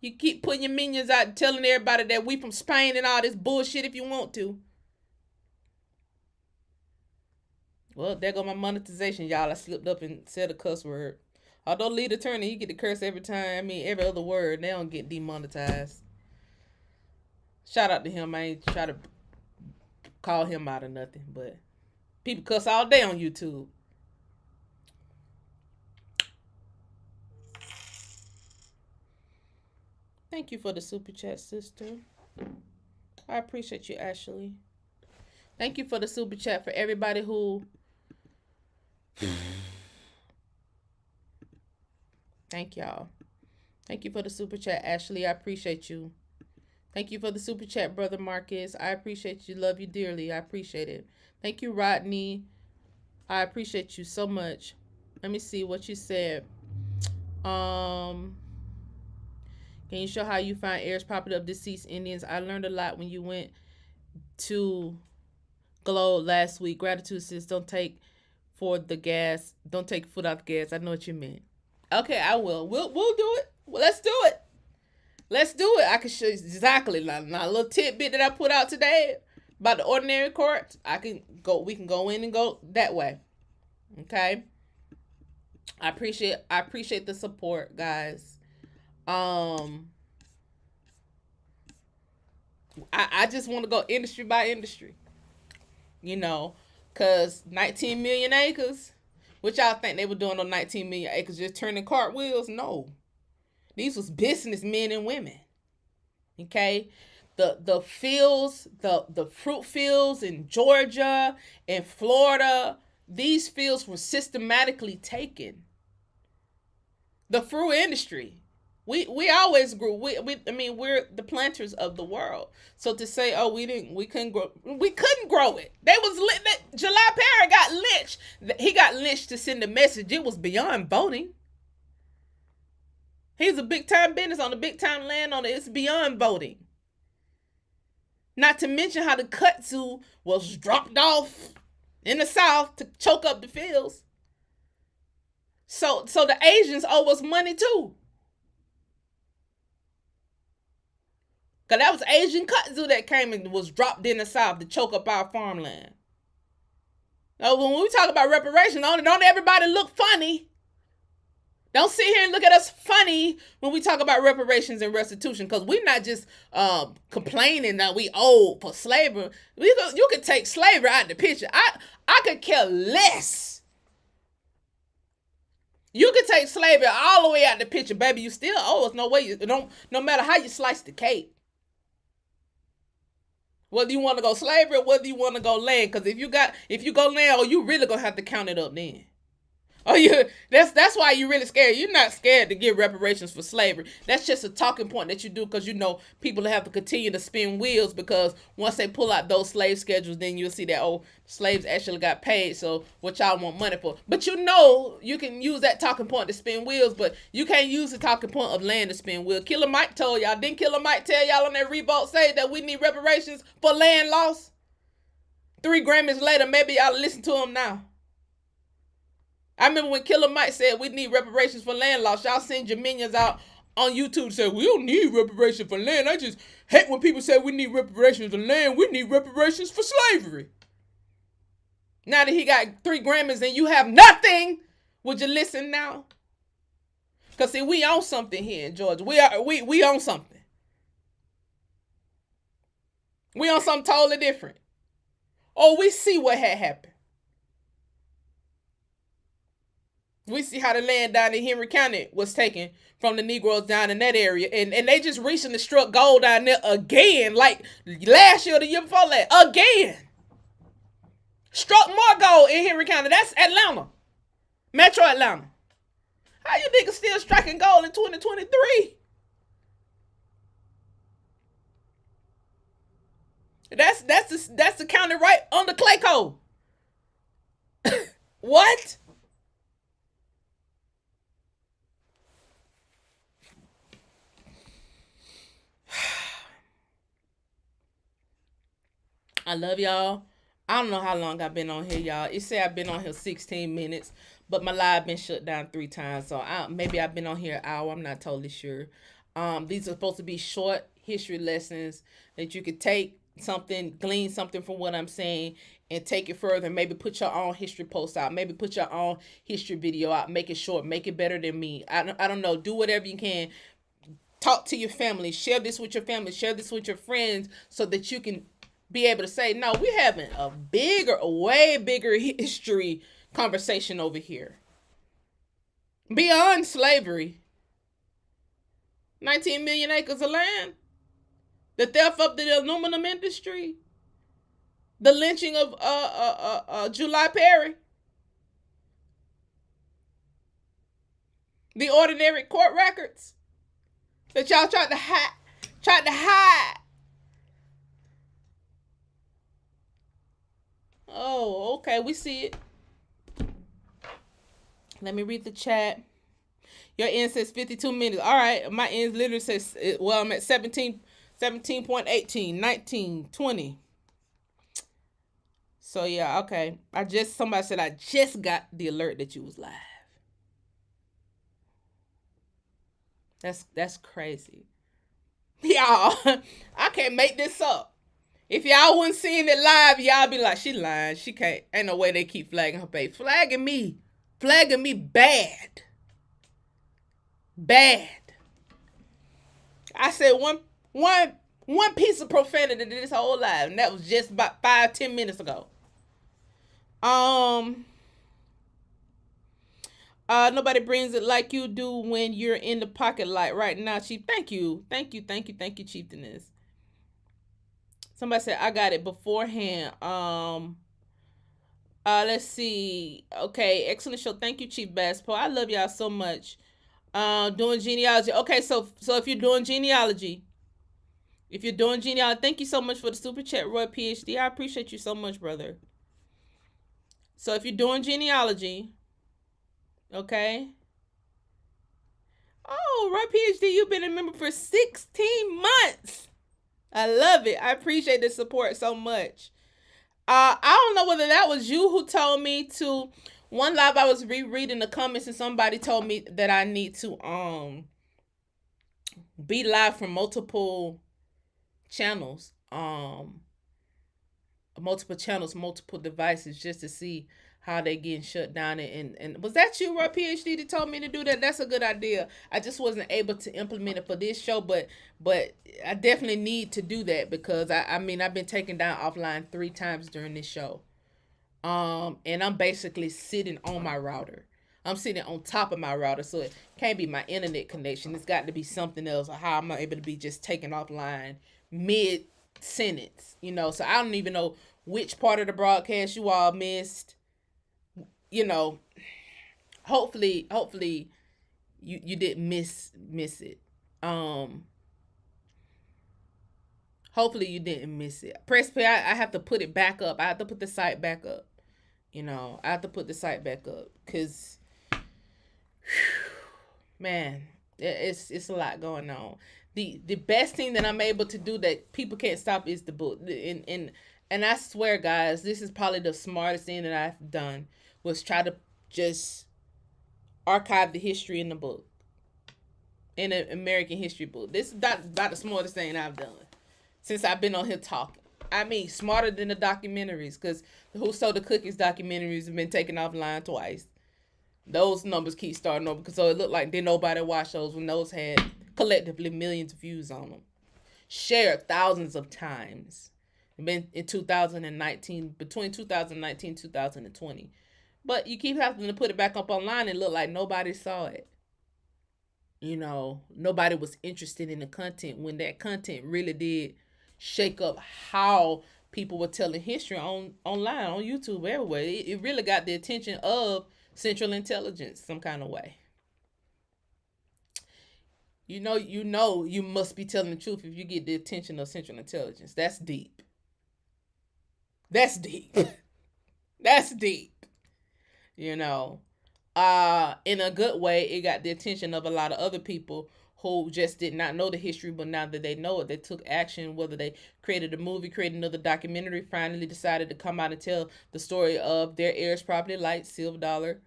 [SPEAKER 1] You keep putting your minions out and telling everybody that we from Spain and all this bullshit if you want to. Well, there go my monetization, y'all. I slipped up and said a cuss word. Although lead attorney, you get to curse every time. I mean, every other word. They don't get demonetized. Shout out to him. I ain't try to call him out or nothing, but people cuss all day on YouTube. Thank you for the super chat, sister. I appreciate you, Ashley. Thank you for the super chat for everybody who... Thank y'all. Thank you for the super chat, Ashley. I appreciate you. Thank you for the super chat, Brother Marcus. I appreciate you. Love you dearly. I appreciate it. Thank you, Rodney. I appreciate you so much. Let me see what you said. Can you show how you find heirs property of deceased Indians? I learned a lot when you went to Glow last week. Gratitude, sis. Don't take for the gas. Don't take foot off the gas. I know what you meant. Okay, I will. We'll do it. Well, let's do it. Let's do it. I can show you exactly now a little tidbit that I put out today about the ordinary court. We can go in and go that way. Okay. I appreciate the support, guys. I just want to go industry by industry. You know, cause 19 million acres. What y'all think they were doing on 19 million acres? Just turning cartwheels? No. These was businessmen and women. Okay? The fields, the fruit fields in Georgia and Florida, these fields were systematically taken. The fruit industry. We always grew. We're the planters of the world. So to say, oh, we couldn't grow it. They was July Perry got lynched. He got lynched to send a message. It was beyond voting. He's a big time business on a big time landowner. It's beyond voting. Not to mention how the kudzu was dropped off in the South to choke up the fields. So the Asians owe us money too. Because that was Asian kudzu that came and was dropped in the South to choke up our farmland. Now, when we talk about reparations, don't everybody look funny. Don't sit here and look at us funny when we talk about reparations and restitution, because we're not just complaining that we owe for slavery. You could take slavery out of the picture. I could care less. You could take slavery all the way out of the picture, baby. You still owe us. No matter how you slice the cake. Whether you want to go slavery or whether you want to go land, because if you go land, you really gonna have to count it up then. That's why you're really scared. You're not scared to give reparations for slavery. That's just a talking point that you do because you know people have to continue to spin wheels, because once they pull out those slave schedules, then you'll see that, oh, slaves actually got paid, so what y'all want money for? But you know you can use that talking point to spin wheels, but you can't use the talking point of land to spin wheels. Killer Mike told y'all. Didn't Killer Mike tell y'all on that revolt say that we need reparations for land loss? 3 Grammys later, maybe y'all listen to him now. I remember when Killer Mike said we need reparations for land loss. Y'all send your minions out on YouTube to say, we don't need reparations for land. I just hate when people say we need reparations for land. We need reparations for slavery. Now that he got 3 Grammys and you have nothing, would you listen now? Because see, we own something here in Georgia. We own something. We own something totally different. Oh, we see what had happened. We see how the land down in Henry County was taken from the Negroes down in that area. And they just recently struck gold down there again, like last year or the year before last. Again. Struck more gold in Henry County. That's Atlanta. Metro Atlanta. How you niggas still striking gold in 2023? That's the county right under Clay Code. What? I love y'all. I don't know how long I've been on here, y'all. It say I've been on here 16 minutes, but my live been shut down 3 times. So maybe I've been on here an hour. I'm not totally sure. These are supposed to be short history lessons that you could take something, glean something from what I'm saying, and take it further. Maybe put your own history post out. Maybe put your own history video out. Make it short. Make it better than me. I don't know. Do whatever you can. Talk to your family. Share this with your family. Share this with your friends so that you can be able to say, no, we're having a way bigger history conversation over here. Beyond slavery. 19 million acres of land. The theft of the aluminum industry. The lynching of July Perry. The ordinary court records that y'all tried to hide. Oh, okay, we see it. Let me read the chat. Your end says 52 minutes. All right, my end literally says, well, I'm at 17.18, 19, 20. So yeah, okay. Somebody said I just got the alert that you was live. That's crazy. Y'all, I can't make this up. If y'all wasn't seeing it live, y'all be like, she lying. She can't. Ain't no way they keep flagging her page. Flagging me bad. Bad. I said one piece of profanity to this whole live, and that was just about 5-10 minutes ago. Nobody brings it like you do when you're in the pocket light right now, Chief. Thank you, Chieftainess. Somebody said I got it beforehand. Let's see. Okay, excellent show. Thank you, Chief Basspo. I love y'all so much. Doing genealogy. Okay, so if you're doing genealogy, thank you so much for the super chat, Roy PhD. I appreciate you so much, brother. So if you're doing genealogy, okay. Oh, Roy PhD, you've been a member for 16 months. I love it. I appreciate the support so much. I don't know whether that was you who told me to. One live I was rereading the comments and somebody told me that I need to be live from multiple channels. Multiple devices, just to see how they getting shut down. And was that you, Roy PhD, that told me to do that? That's a good idea. I just wasn't able to implement it for this show, but I definitely need to do that because I've been taken down offline 3 times during this show. And I'm basically sitting on my router. I'm sitting on top of my router, so it can't be my internet connection. It's got to be something else, or how am I able to be just taken offline mid-sentence, so I don't even know which part of the broadcast you all missed. Hopefully you didn't miss it. Hopefully you didn't miss it. Press play. I have to put it back up. I have to put the site back up. I have to put the site back up because, man, it's a lot going on. The best thing that I'm able to do that people can't stop is the book. And I swear, guys, this is probably the smartest thing that I've done, was try to just archive the history in the book, in an American history book. This is about the smartest thing I've done since I've been on here talking. Smarter than the documentaries, because the Who Sold the Cookies documentaries have been taken offline twice. Those numbers keep starting over, because so it looked like didn't nobody watch those when those had collectively millions of views on them. Shared thousands of times. Been in 2019, between 2019 and 2020. But you keep having to put it back up online and look like nobody saw it. Nobody was interested in the content when that content really did shake up how people were telling history online, on YouTube, everywhere. It really got the attention of Central Intelligence some kind of way. You must be telling the truth if you get the attention of Central Intelligence. That's deep. That's deep. That's deep. In a good way, it got the attention of a lot of other people who just did not know the history, but now that they know it, they took action, whether they created a movie, created another documentary, finally decided to come out and tell the story of their heirs property, like Silver Dollar,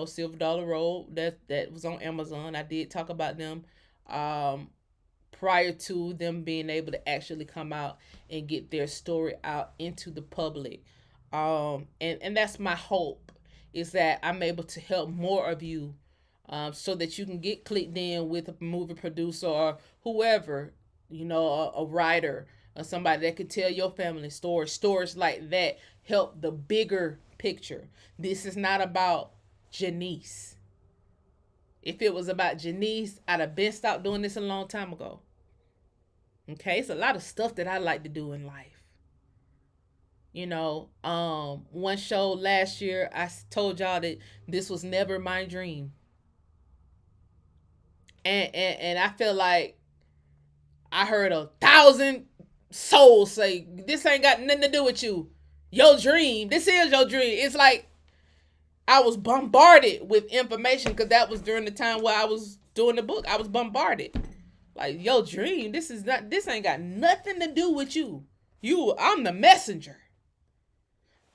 [SPEAKER 1] Silver Dollar Road, that was on Amazon. I did talk about them prior to them being able to actually come out and get their story out into the public. And that's my hope, is that I'm able to help more of you, so that you can get clicked in with a movie producer or whoever, a writer or somebody that could tell your family stories like that, help the bigger picture. This is not about Janice. If it was about Janice, I'd have been stopped doing this a long time ago. Okay, it's a lot of stuff that I like to do in life. One show last year, I told y'all that this was never my dream. And I feel like I heard 1,000 souls say, this ain't got nothing to do with you. Your dream. This is your dream. It's like I was bombarded with information, because that was during the time where I was doing the book. I was bombarded. Like, your dream. This ain't got nothing to do with you. I'm the messenger.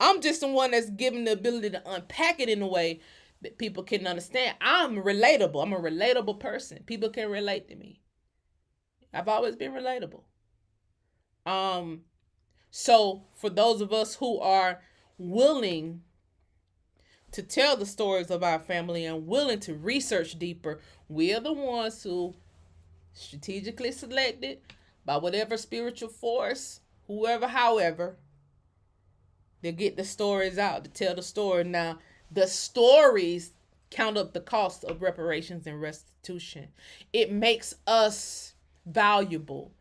[SPEAKER 1] I'm just the one that's given the ability to unpack it in a way that people can understand. I'm relatable. I'm a relatable person. People can relate to me. I've always been relatable. So for those of us who are willing to tell the stories of our family and willing to research deeper, we are the ones who strategically selected by whatever spiritual force, however, they get the stories out to tell the story. Now, the stories count up the cost of reparations and restitution. It makes us valuable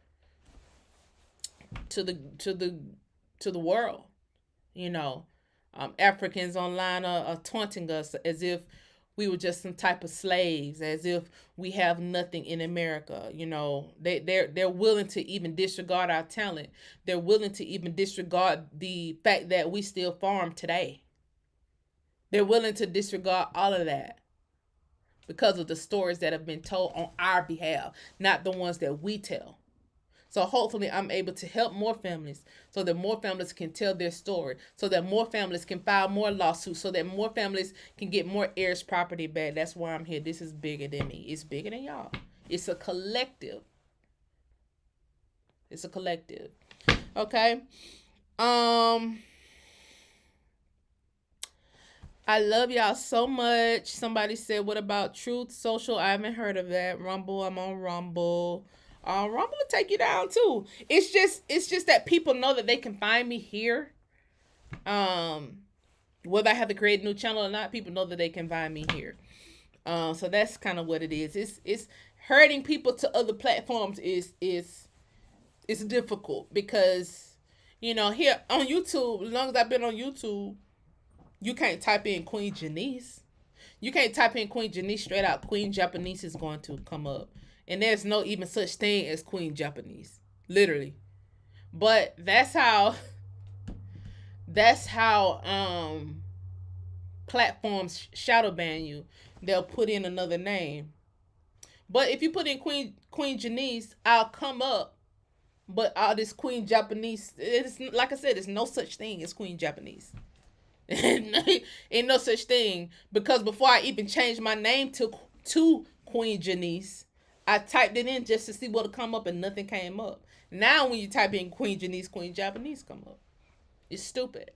[SPEAKER 1] to the world. Africans online are taunting us as if we were just some type of slaves, as if we have nothing in America. They're willing to even disregard our talent. They're willing to even disregard the fact that we still farm today. They're willing to disregard all of that because of the stories that have been told on our behalf, not the ones that we tell. So hopefully I'm able to help more families, so that more families can tell their story, so that more families can file more lawsuits, so that more families can get more heirs property back. That's why I'm here. This is bigger than me. It's bigger than y'all. It's a collective. It's a collective. Okay. I love y'all so much. Somebody said, what about Truth Social? I haven't heard of that. Rumble, I'm on Rumble. Rumble will take you down too. It's just that people know that they can find me here. Whether I have to create a new channel or not, people know that they can find me here. So that's kind of what it is. It's hurting people to other platforms is difficult, because here on YouTube, as long as I've been on YouTube, you can't type in Queen Janice. You can't type in Queen Janice straight out. Queen Japanese is going to come up. And there's no even such thing as Queen Japanese. Literally. But that's how platforms shadow ban you. They'll put in another name. But if you put in Queen Janice, I'll come up. But all this Queen Japanese, it's like I said, there's no such thing as Queen Japanese. Ain't no such thing, because before I even changed my name to Queen Janice, I typed it in just to see what'll come up, and nothing came up. Now when you type in Queen Janice, Queen Japanese come up. It's stupid.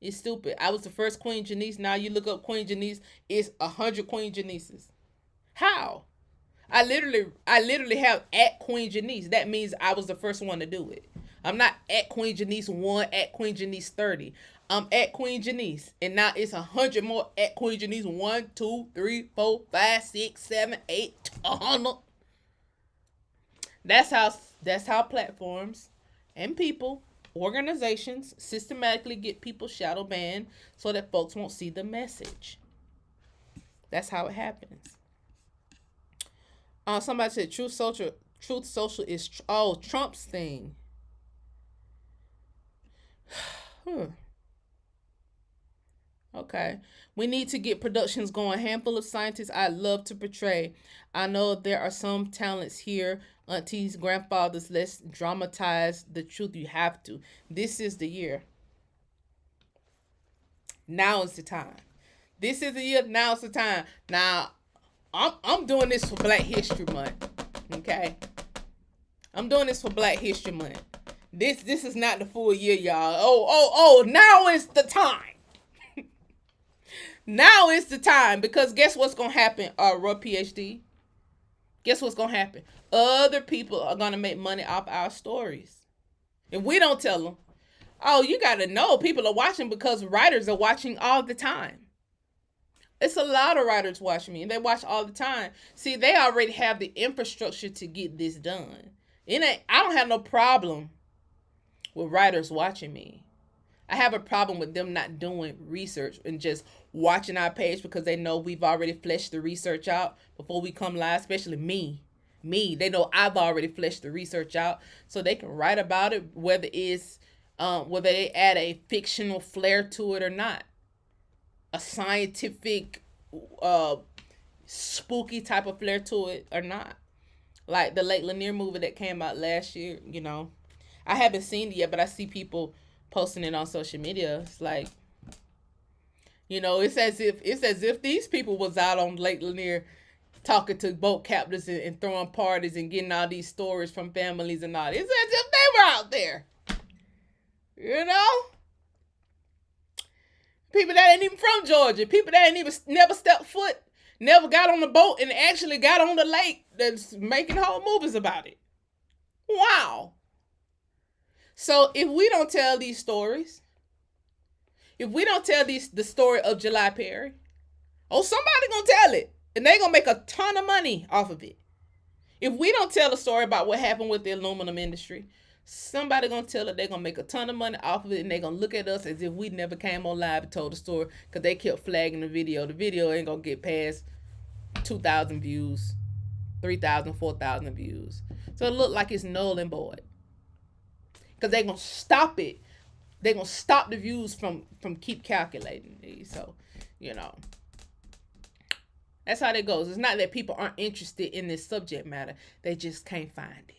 [SPEAKER 1] It's stupid. I was the first Queen Janice. Now you look up Queen Janice, it's 100 Queen Janices. How? I literally have at Queen Janice. That means I was the first one to do it. I'm not at Queen Janice 1, at Queen Janice 30. I'm at Queen Janice. And now it's 100 more at Queen Janice. 1, 2, 3, 4, 5, 6, 7, 8, 100. That's how platforms and people, organizations, systematically get people shadow banned so that folks won't see the message. That's how it happens. Somebody said Truth Social is Trump's thing. Okay. We need to get productions going. Handful of scientists I love to portray. I know there are some talents here. Aunties, grandfathers, let's dramatize the truth. You have to. This is the year. Now is the time. This is the year. Now is the time. Now, I'm doing this for Black History Month. Okay? I'm doing this for Black History Month. This is not the full year, y'all. Oh, now is the time. Now is the time, because guess what's gonna happen, Raw PhD? Guess what's gonna happen? Other people are gonna make money off our stories. If we don't tell them, oh, you gotta know people are watching because writers are watching all the time. It's a lot of writers watching me, and they watch all the time. See, they already have the infrastructure to get this done. I don't have no problem with writers watching me. I have a problem with them not doing research and just watching our page because they know we've already fleshed the research out before we come live, especially me. They know I've already fleshed the research out, so they can write about it, whether they add a fictional flair to it or not. A scientific, spooky type of flair to it or not. Like the Lake Lanier movie that came out last year, I haven't seen it yet, but I see people posting it on social media. It's like, it's as if these people was out on Lake Lanier talking to boat captains and throwing parties and getting all these stories from families and all. It's as if they were out there. People that ain't even from Georgia. People that ain't even never stepped foot, never got on the boat and actually got on the lake, that's making whole movies about it. Wow. So if we don't tell these stories, if we don't tell the story of July Perry, somebody gonna tell it. And they gonna make a ton of money off of it. If we don't tell the story about what happened with the aluminum industry, somebody gonna tell it. They're gonna make a ton of money off of it, and they're gonna look at us as if we never came on live and told the story, because they kept flagging the video. The video ain't gonna get past 2,000 views, 3,000, 4,000 views. So it look like it's null and void, because they're gonna stop it. They're gonna stop the views from keep calculating these. So, that's how that goes. It's not that people aren't interested in this subject matter. They just can't find it.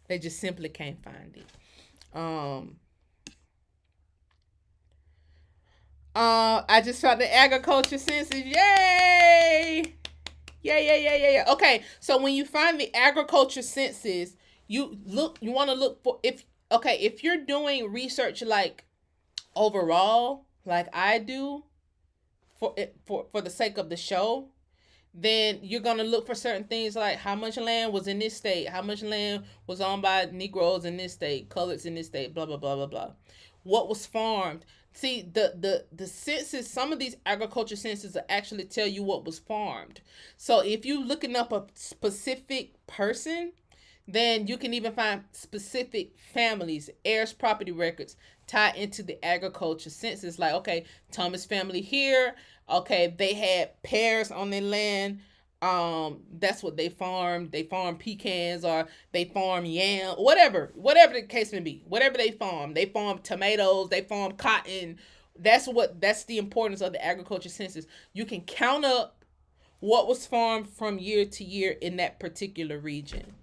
[SPEAKER 1] They just simply can't find it. I just found the agriculture census. Yay! Yeah. Okay, so when you find the agriculture census, you want to look for, if you're doing research like overall, like I do, for the sake of the show, then you're going to look for certain things like how much land was in this state, how much land was owned by Negroes in this state, coloreds in this state, blah, blah, blah, blah, blah. What was farmed. See, the census, some of these agriculture censuses will actually tell you what was farmed. So if you're looking up a specific person, then you can even find specific families, heirs property records tied into the agriculture census. Like, okay, Thomas family here. Okay, they had pears on their land. That's what they farmed. They farmed pecans, or they farmed yam, whatever the case may be. Whatever they farmed. They farmed tomatoes. They farmed cotton. That's the importance of the agriculture census. You can count up what was farmed from year to year in that particular region.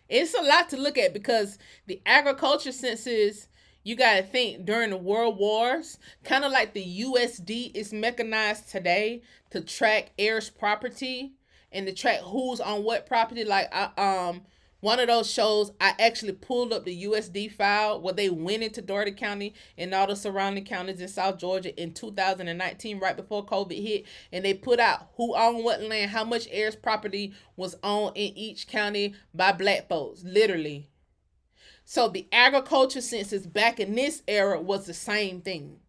[SPEAKER 1] It's a lot to look at, because the agriculture census, you got to think during the world wars, kind of like the USD is mechanized today to track heirs property and to track who's on what property. Like one of those shows, I actually pulled up the USD file where they went into Dougherty County and all the surrounding counties in South Georgia in 2019, right before COVID hit, and they put out who owned what land, how much heirs property was owned in each county by black folks, literally. So the agriculture census back in this era was the same thing,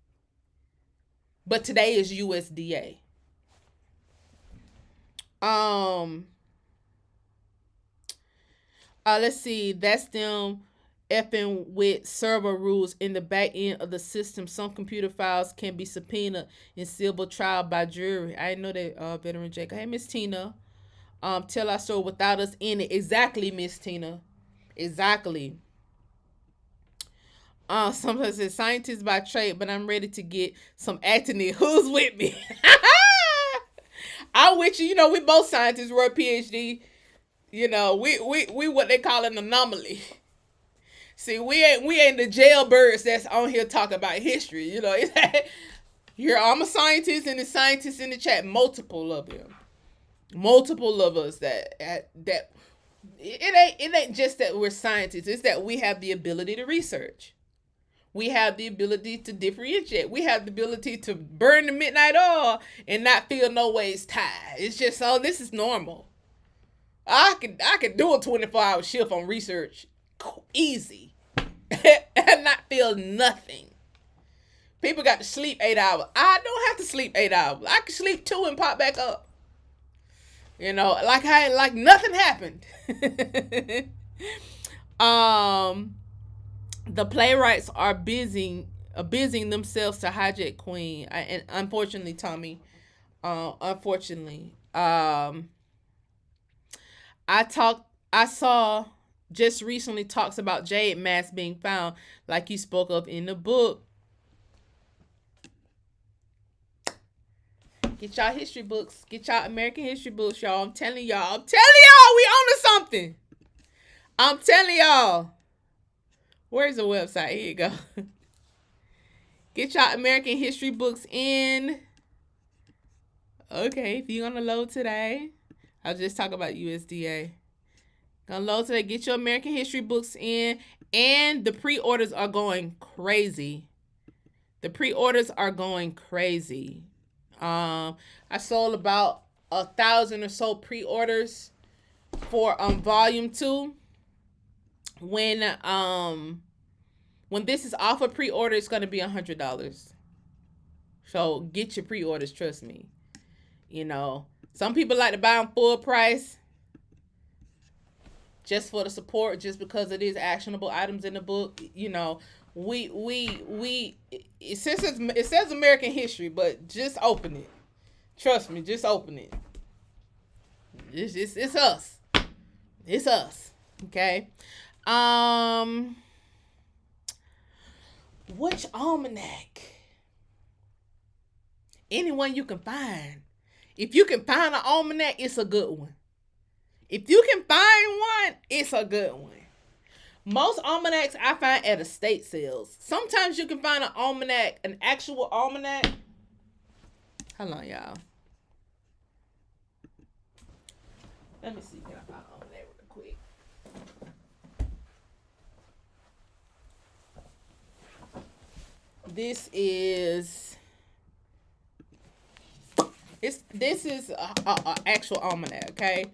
[SPEAKER 1] but today is USDA. Let's see. That's them effing with server rules in the back end of the system. Some computer files can be subpoenaed in civil trial by jury. I didn't know that, veteran Jacob. Hey, Miss Tina. Tell our story without us in it. Exactly, Miss Tina. Exactly. Somebody says scientist by trade, but I'm ready to get some acting in. Who's with me? I'm with you. We both scientists. We're a PhD. We what they call an anomaly. See, we ain't the jailbirds that's on here talking about history. Here I'm a scientist, and the scientists in the chat, multiple of them, multiple of us that it ain't just that we're scientists. It's that we have the ability to research. We have the ability to differentiate. We have the ability to burn the midnight oil and not feel no ways tired. It's just, oh, this is normal. I could do a 24-hour shift on research easy and not feel nothing. People got to sleep 8 hours. I don't have to sleep 8 hours. I can sleep 2 and pop back up. You know, like nothing happened. The playwrights are busying themselves to hijack Queen. And unfortunately, Tommy, I saw just recently talks about jade masks being found, like you spoke of in the book. Get y'all history books. Get y'all American history books, y'all. I'm telling y'all, we on to something. I'm telling y'all. Where's the website? Here you go. Get y'all American history books in. Okay, if you're gonna load today, I'll just talk about USDA. Gonna load today. Get your American history books in, and the pre-orders are going crazy. I sold about 1,000 or so pre-orders for volume 2. When this is off a pre-order, it's gonna be $100. So get your pre-orders, trust me. You know, some people like to buy them full price just for the support, just because it is actionable items in the book. You know, it says American history, but just open it. Trust me, just open it. It's us. It's us. Okay. Which almanac? Anyone you can find. If you can find an almanac, it's a good one. If you can find one, it's a good one. Most almanacs I find at estate sales. Sometimes you can find an almanac, an actual almanac. Hold on, y'all. Let me see. Can I find an almanac real quick? This is a actual almanac, okay?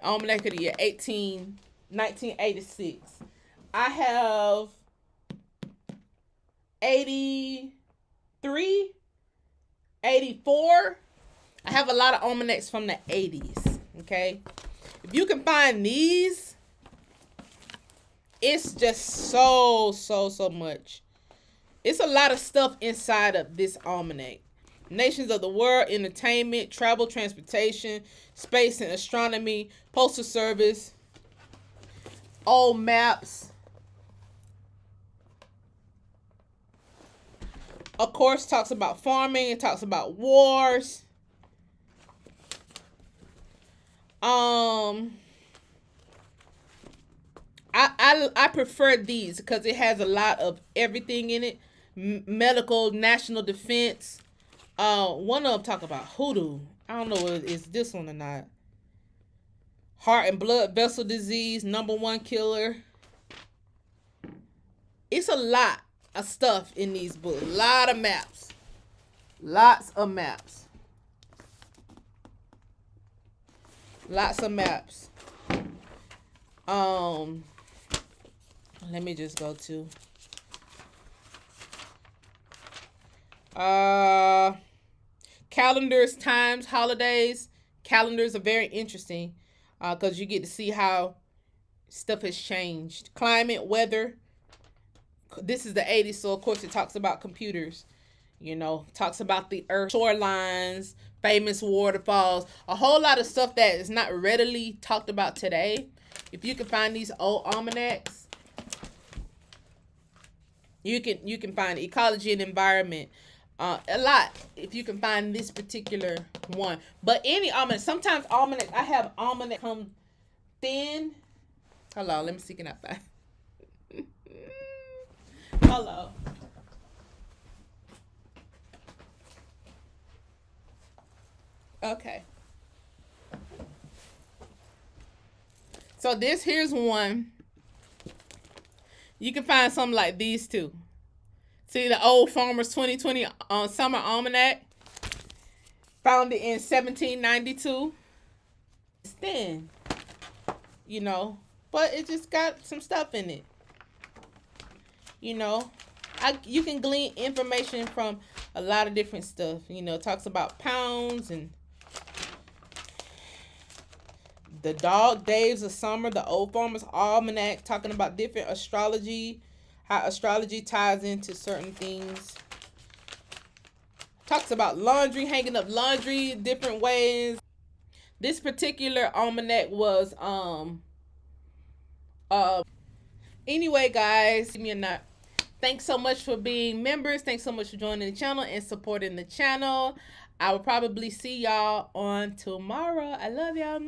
[SPEAKER 1] Almanac of the year 1986. I have 83, 84. I have a lot of almanacs from the 80s, okay? If you can find these, it's just so much. It's a lot of stuff inside of this almanac. Nations of the world, entertainment, travel, transportation, space and astronomy, postal service, old maps. Of course, talks about farming. It talks about wars. I prefer these because it has a lot of everything in it. Medical, national defense. One of them talk about hoodoo. I don't know if it's this one or not. Heart and blood vessel disease, #1 killer. It's a lot of stuff in these books. A lot of maps. Lots of maps. Let me just go to calendars, times, holidays. Calendars are very interesting because you get to see how stuff has changed. Climate, weather. This is the 80s, so of course it talks about computers. You know, talks about the earth, shorelines, famous waterfalls, a whole lot of stuff that is not readily talked about today. If you can find these old almanacs, you can find ecology and environment. A lot if you can find this particular one. But any almanac, sometimes almanac, I have almanac come thin. Hello, let me see, can I find? Hello. Okay. So this here's one. You can find something like these two. See the Old Farmer's 2020 Summer Almanac, founded in 1792. It's thin, you know, but it just got some stuff in it. You know, you can glean information from a lot of different stuff. You know, it talks about pounds and the dog days of summer, the Old Farmer's Almanac, talking about different astrology, how astrology ties into certain things. Talks about laundry, hanging up laundry different ways. This particular almanac was anyway, guys, give me a nut. Thanks so much for being members. Thanks so much for joining the channel and supporting the channel. I will probably see y'all on tomorrow. I love y'all.